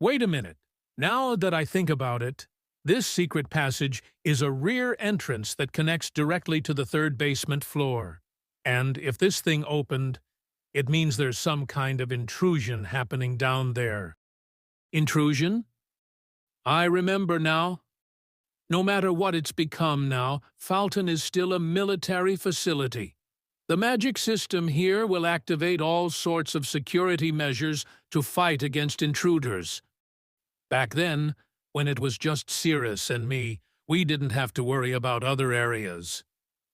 Wait a minute. Now that I think about it, this secret passage is a rear entrance that connects directly to the third basement floor. And if this thing opened, it means there's some kind of intrusion happening down there. Intrusion? I remember now. No matter what it's become now, Fulton is still a military facility. The magic system here will activate all sorts of security measures to fight against intruders. Back then, when it was just Cirrus and me, we didn't have to worry about other areas.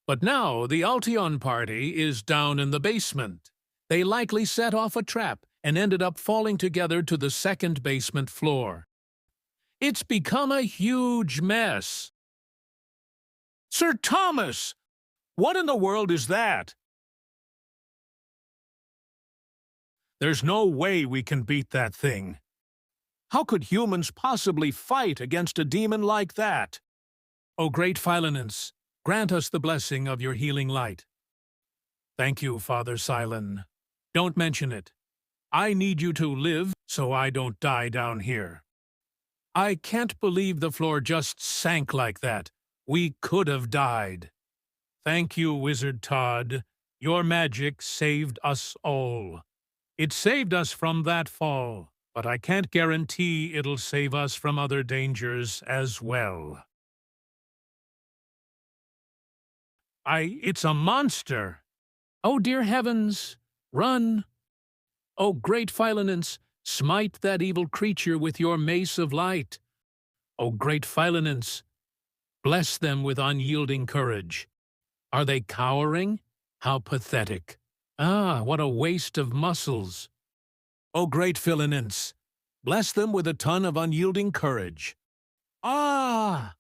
But now the Altion party is down in the basement. They likely set off a trap and ended up falling together to the second basement floor. It's become a huge mess. Sir Thomas! What in the world is that? There's no way we can beat that thing. How could humans possibly fight against a demon like that? O great Philinus, grant us the blessing of your healing light. Thank you, Father Silon. Don't mention it. I need you to live so I don't die down here. I can't believe the floor just sank like that. We could have died. Thank you, Wizard Todd. Your magic saved us all. It saved us from that fall, but I can't guarantee it'll save us from other dangers as well. It's a monster. Oh, dear heavens, run. Oh, great Philinus, smite that evil creature with your mace of light. O great Philinus, bless them with unyielding courage. Are they cowering? How pathetic. Ah, what a waste of muscles. O great Philinus, bless them with a ton of unyielding courage. Ah!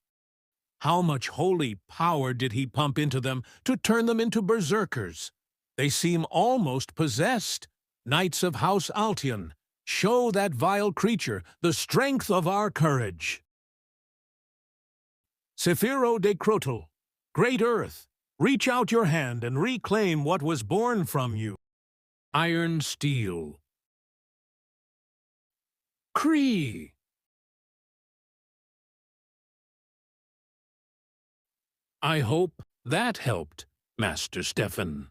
How much holy power did he pump into them to turn them into berserkers? They seem almost possessed. Knights of House Altion, show that vile creature the strength of our courage. Sephiro de Crotal, great earth, reach out your hand and reclaim what was born from you. Iron steel. Cree. I hope that helped, Master Stefan.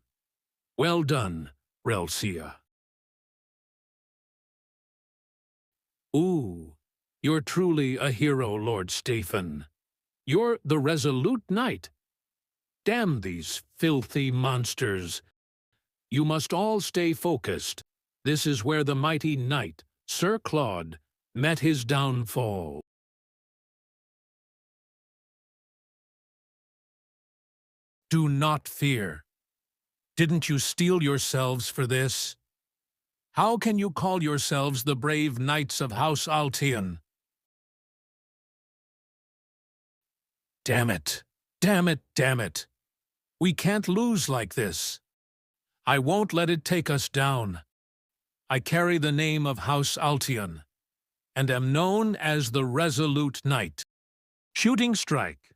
Well done, Relsia. Ooh, you're truly a hero, Lord Stefan. You're the resolute knight. Damn these filthy monsters. You must all stay focused. This is where the mighty knight, Sir Claude, met his downfall. Do not fear. Didn't you steel yourselves for this? How can you call yourselves the brave knights of House Altion? Damn it, damn it, damn it. We can't lose like this. I won't let it take us down. I carry the name of House Altion, and am known as the Resolute Knight. Shooting strike.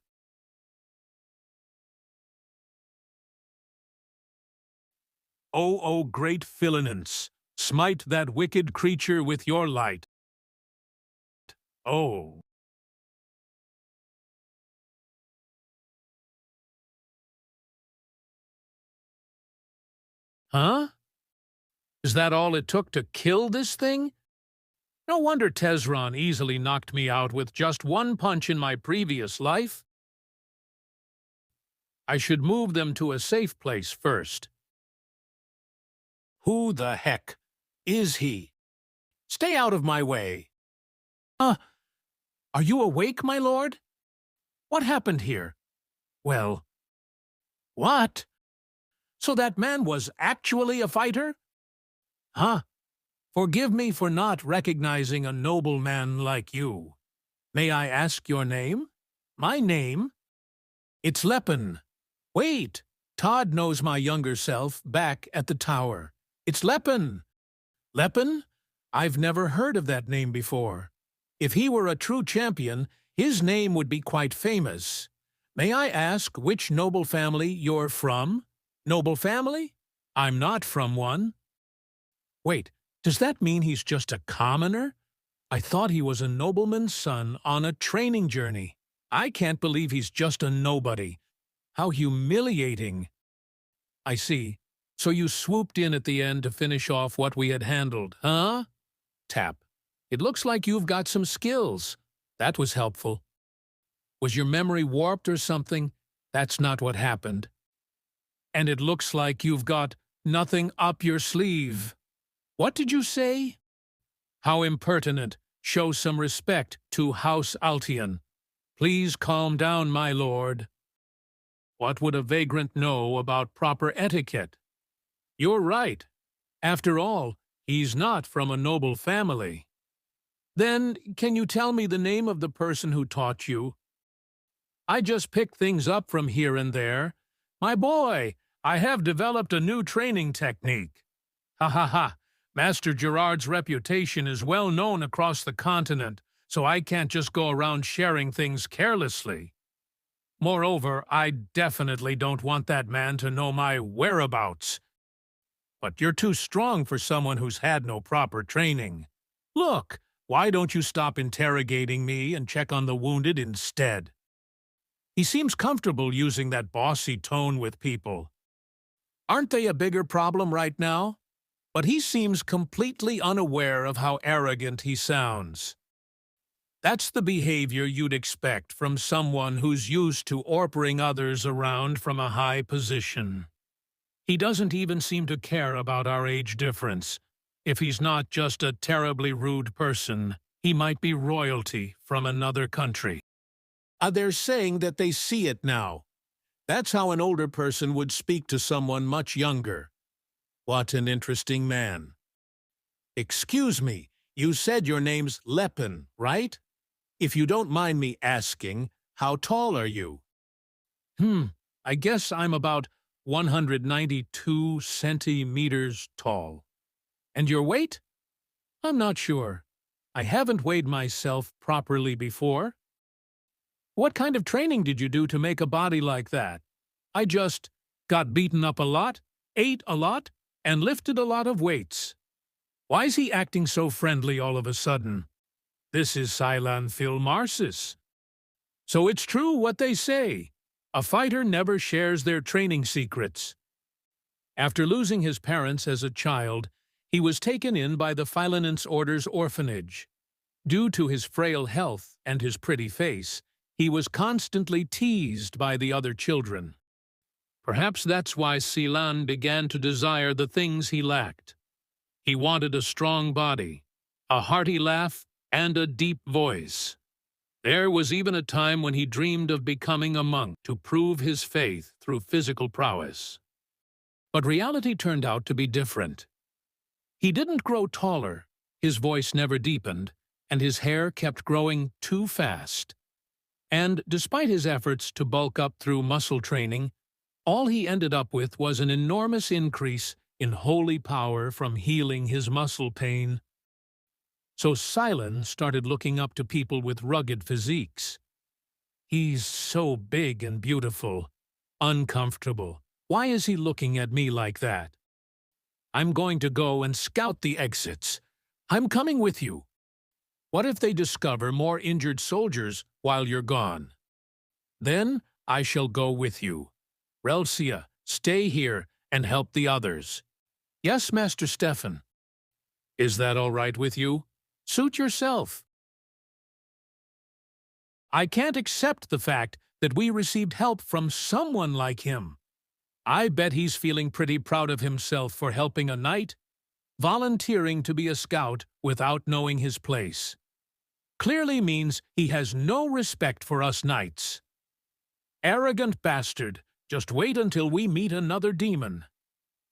O great Philinus, smite that wicked creature with your light. Oh. Huh? Is that all it took to kill this thing? No wonder Tesron easily knocked me out with just one punch in my previous life. I should move them to a safe place first. Who the heck is he? Stay out of my way. Are you awake, my lord? What happened here? Well, what? So that man was actually a fighter? Huh? Forgive me for not recognizing a nobleman like you. May I ask your name? My name? It's Lepin. Wait, Todd knows my younger self back at the tower. It's Lepin. Lepin? I've never heard of that name before. If he were a true champion, his name would be quite famous. May I ask which noble family you're from? Noble family? I'm not from one. Wait, does that mean he's just a commoner? I thought he was a nobleman's son on a training journey. I can't believe he's just a nobody. How humiliating. I see. So you swooped in at the end to finish off what we had handled, huh? Tap. It looks like you've got some skills. That was helpful. Was your memory warped or something? That's not what happened. And it looks like you've got nothing up your sleeve. What did you say? How impertinent. Show some respect to House Altian. Please calm down, my lord. What would a vagrant know about proper etiquette? You're right. After all, he's not from a noble family. Then, can you tell me the name of the person who taught you? I just pick things up from here and there. My boy, I have developed a new training technique. Ha ha ha. Master Gerard's reputation is well known across the continent, so I can't just go around sharing things carelessly. Moreover, I definitely don't want that man to know my whereabouts. But you're too strong for someone who's had no proper training. Look, why don't you stop interrogating me and check on the wounded instead? He seems comfortable using that bossy tone with people. Aren't they a bigger problem right now? But he seems completely unaware of how arrogant he sounds. That's the behavior you'd expect from someone who's used to ordering others around from a high position. He doesn't even seem to care about our age difference. If he's not just a terribly rude person, he might be royalty from another country. They're saying that they see it now. That's how an older person would speak to someone much younger. What an interesting man. Excuse me, you said your name's Lepin, right? If you don't mind me asking, how tall are you? I guess I'm about 192 centimeters tall. And your weight? I'm not sure. I haven't weighed myself properly before. What kind of training did you do to make a body like that? I just got beaten up a lot, ate a lot, and lifted a lot of weights. Why is he acting so friendly all of a sudden? This is Silan Philmarsis. So it's true what they say. A fighter never shares their training secrets. After losing his parents as a child, he was taken in by the Philanence Order's orphanage. Due to his frail health and his pretty face, he was constantly teased by the other children. Perhaps that's why Silan began to desire the things he lacked. He wanted a strong body, a hearty laugh, and a deep voice. There was even a time when he dreamed of becoming a monk to prove his faith through physical prowess. But reality turned out to be different. He didn't grow taller, his voice never deepened, and his hair kept growing too fast. And despite his efforts to bulk up through muscle training, all he ended up with was an enormous increase in holy power from healing his muscle pain. So Silan started looking up to people with rugged physiques. He's so big and beautiful, uncomfortable. Why is he looking at me like that? I'm going to go and scout the exits. I'm coming with you. What if they discover more injured soldiers while you're gone? Then I shall go with you. Relsia, stay here and help the others. Yes, Master Stefan. Is that all right with you? Suit yourself. I can't accept the fact that we received help from someone like him. I bet he's feeling pretty proud of himself for helping a knight, volunteering to be a scout without knowing his place. Clearly means he has no respect for us knights. Arrogant bastard, just wait until we meet another demon.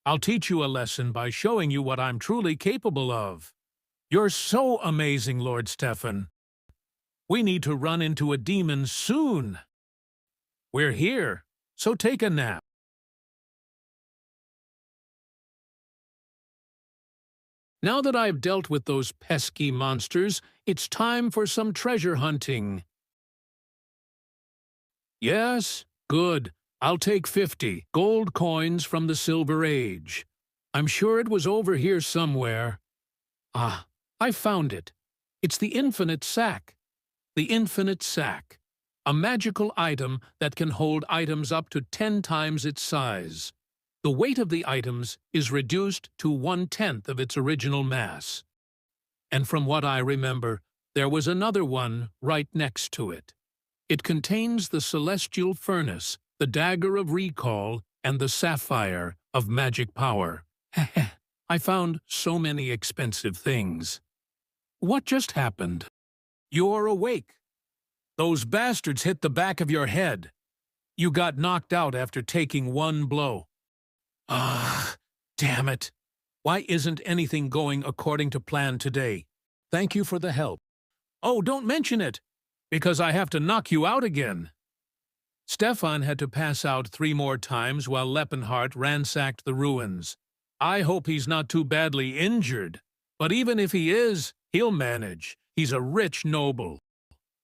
I'll teach you a lesson by showing you what I'm truly capable of. You're so amazing, Lord Stefan. We need to run into a demon soon. We're here, so take a nap. Now that I've dealt with those pesky monsters, it's time for some treasure hunting. Yes, good. I'll take 50 gold coins from the Silver Age. I'm sure it was over here somewhere. Ah, I found it. It's the Infinite Sack. The Infinite Sack. A magical item that can hold items up to 10 times its size. The weight of the items is reduced to 1/10 of its original mass. And from what I remember, there was another one right next to it. It contains the celestial furnace, the dagger of recall, and the sapphire of magic power. I found so many expensive things. What just happened? You're awake. Those bastards hit the back of your head. You got knocked out after taking one blow. Ah, damn it. Why isn't anything going according to plan today? Thank you for the help. Oh, don't mention it, because I have to knock you out again. Stefan had to pass out 3 more times while Leppenhart ransacked the ruins. I hope he's not too badly injured, but even if he is, he'll manage. He's a rich noble.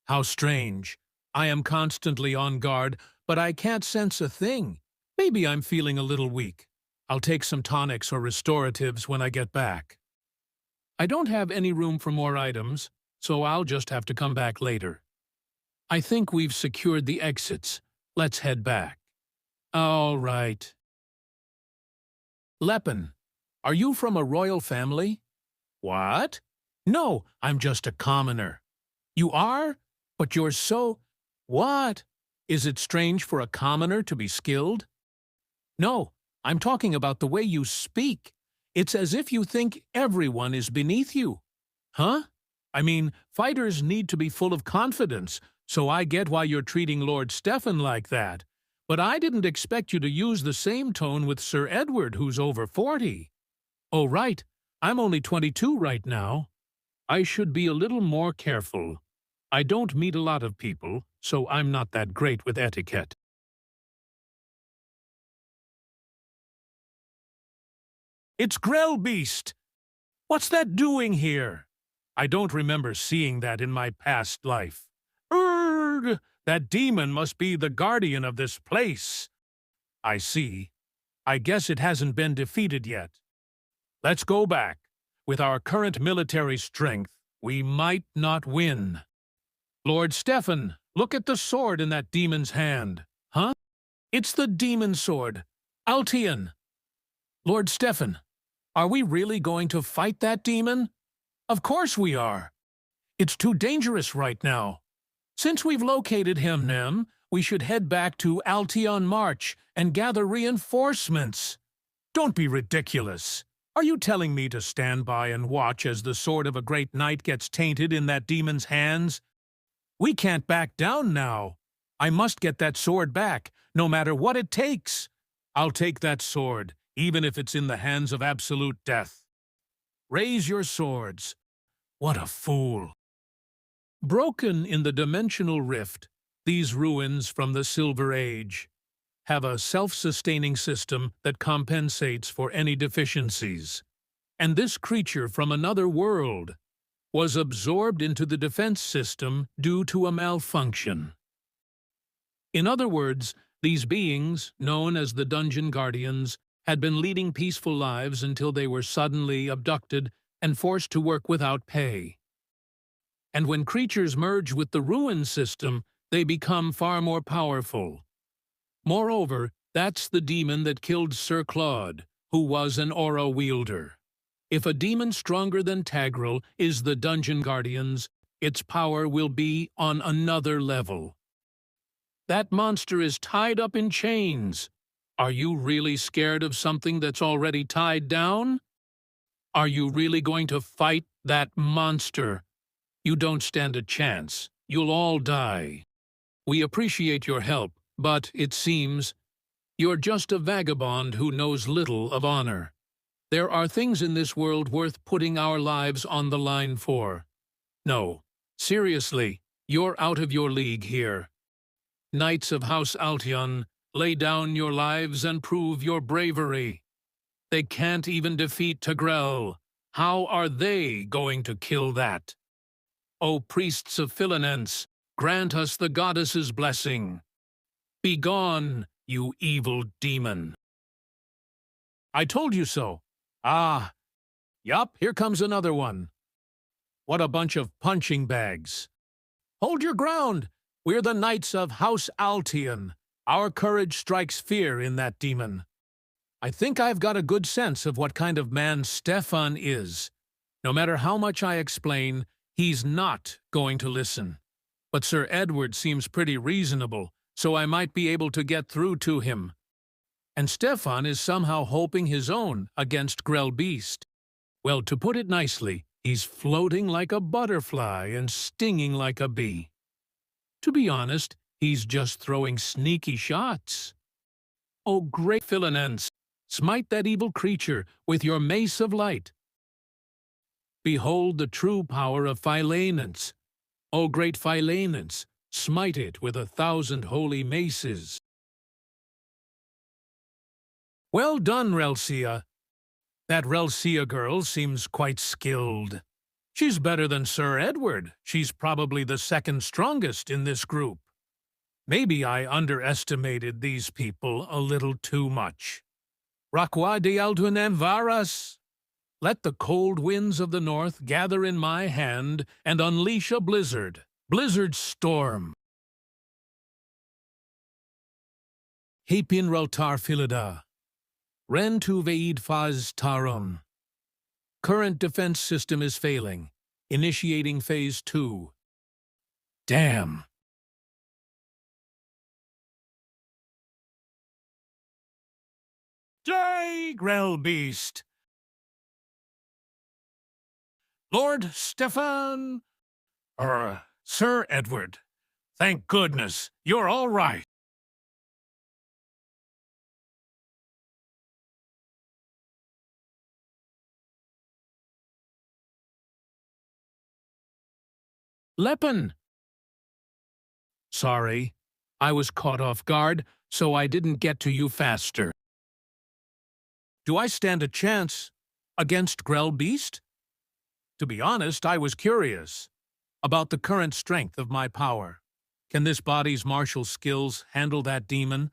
How strange. I am constantly on guard, but I can't sense a thing. Maybe I'm feeling a little weak. I'll take some tonics or restoratives when I get back. I don't have any room for more items, so I'll just have to come back later. I think we've secured the exits. Let's head back. All right. Leppen, are you from a royal family? What? No, I'm just a commoner. You are? But you're so... What? Is it strange for a commoner to be skilled? No, I'm talking about the way you speak. It's as if you think everyone is beneath you. Huh? I mean, fighters need to be full of confidence, so I get why you're treating Lord Stefan like that. But I didn't expect you to use the same tone with Sir Edward, who's over 40. Oh, right. I'm only 22 right now. I should be a little more careful. I don't meet a lot of people, so I'm not that great with etiquette. It's Grellbeast! What's that doing here? I don't remember seeing that in my past life. Urgh! That demon must be the guardian of this place. I see. I guess it hasn't been defeated yet. Let's go back. With our current military strength, we might not win. Lord Stefan, look at the sword in that demon's hand. Huh? It's the demon sword. Altion. Lord Stefan, are we really going to fight that demon? Of course we are. It's too dangerous right now. Since we've located him, we should head back to Altion March and gather reinforcements. Don't be ridiculous. Are you telling me to stand by and watch as the sword of a great knight gets tainted in that demon's hands? We can't back down now. I must get that sword back, no matter what it takes. I'll take that sword, even if it's in the hands of absolute death. Raise your swords. What a fool. Broken in the dimensional rift, these ruins from the Silver Age have a self-sustaining system that compensates for any deficiencies. And this creature from another world was absorbed into the defense system due to a malfunction. In other words, these beings, known as the Dungeon Guardians, had been leading peaceful lives until they were suddenly abducted and forced to work without pay. And when creatures merge with the ruin system, they become far more powerful. Moreover, that's the demon that killed Sir Claude, who was an aura wielder. If a demon stronger than Tagril is the Dungeon Guardians, its power will be on another level. That monster is tied up in chains. Are you really scared of something that's already tied down? Are you really going to fight that monster? You don't stand a chance. You'll all die. We appreciate your help, but it seems you're just a vagabond who knows little of honor. There are things in this world worth putting our lives on the line for. No, seriously, you're out of your league here. Knights of House Altion, lay down your lives and prove your bravery. They can't even defeat Tagrel. How are they going to kill that? O priests of Philinence, grant us the goddess's blessing. Begone, you evil demon. I told you so. Ah, yup, here comes another one. What a bunch of punching bags. Hold your ground. We're the Knights of House Altion. Our courage strikes fear in that demon. I think I've got a good sense of what kind of man Stefan is. No matter how much I explain, he's not going to listen. but Sir Edward seems pretty reasonable, so I might be able to get through to him. And Stefan is somehow hoping his own against Grell Beast. Well, to put it nicely, he's floating like a butterfly and stinging like a bee. To be honest, he's just throwing sneaky shots. O great Philinense, smite that evil creature with your mace of light. Behold the true power of Philanence. O great Philanence, smite it with 1,000 holy maces. Well done, Relsia. That Relsia girl seems quite skilled. She's better than Sir Edward. She's probably the second strongest in this group. Maybe I underestimated these people a little too much. Rakwa de Altunem Varas. Let the cold winds of the north gather in my hand and unleash a blizzard. Blizzard storm. Hapin Reltar Philida. Ren tu veid faz taron. Current defense system is failing. Initiating phase 2. Damn. Jay Grell Beast. Lord Stefan. Sir Edward. Thank goodness, you're all right. Leppen. Sorry, I was caught off guard, so I didn't get to you faster. Do I stand a chance against Grell Beast? To be honest, I was curious about the current strength of my power. Can this body's martial skills handle that demon?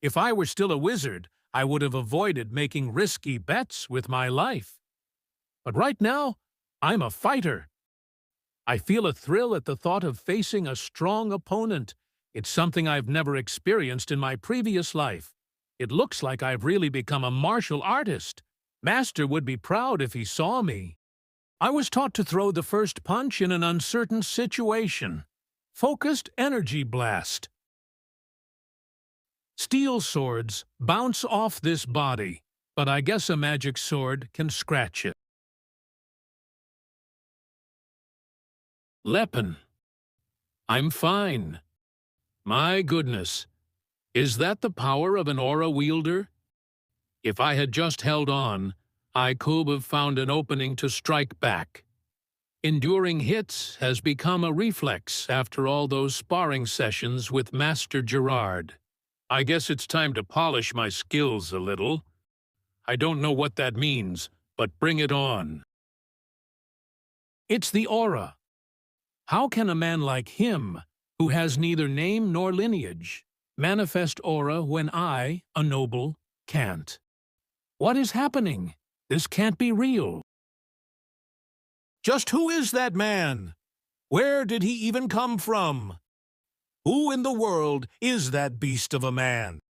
If I were still a wizard, I would have avoided making risky bets with my life. But right now, I'm a fighter. I feel a thrill at the thought of facing a strong opponent. It's something I've never experienced in my previous life. It looks like I've really become a martial artist. Master would be proud if he saw me. I was taught to throw the first punch in an uncertain situation. Focused energy blast. Steel swords bounce off this body, but I guess a magic sword can scratch it. Leppen. I'm fine. My goodness. Is that the power of an aura wielder? If I had just held on, I could have found an opening to strike back. Enduring hits has become a reflex after all those sparring sessions with Master Gerard. I guess it's time to polish my skills a little. I don't know what that means, but bring it on. It's the aura. How can a man like him, who has neither name nor lineage, manifest aura when I, a noble, can't? What is happening? This can't be real. Just who is that man? Where did he even come from? Who in the world is that beast of a man?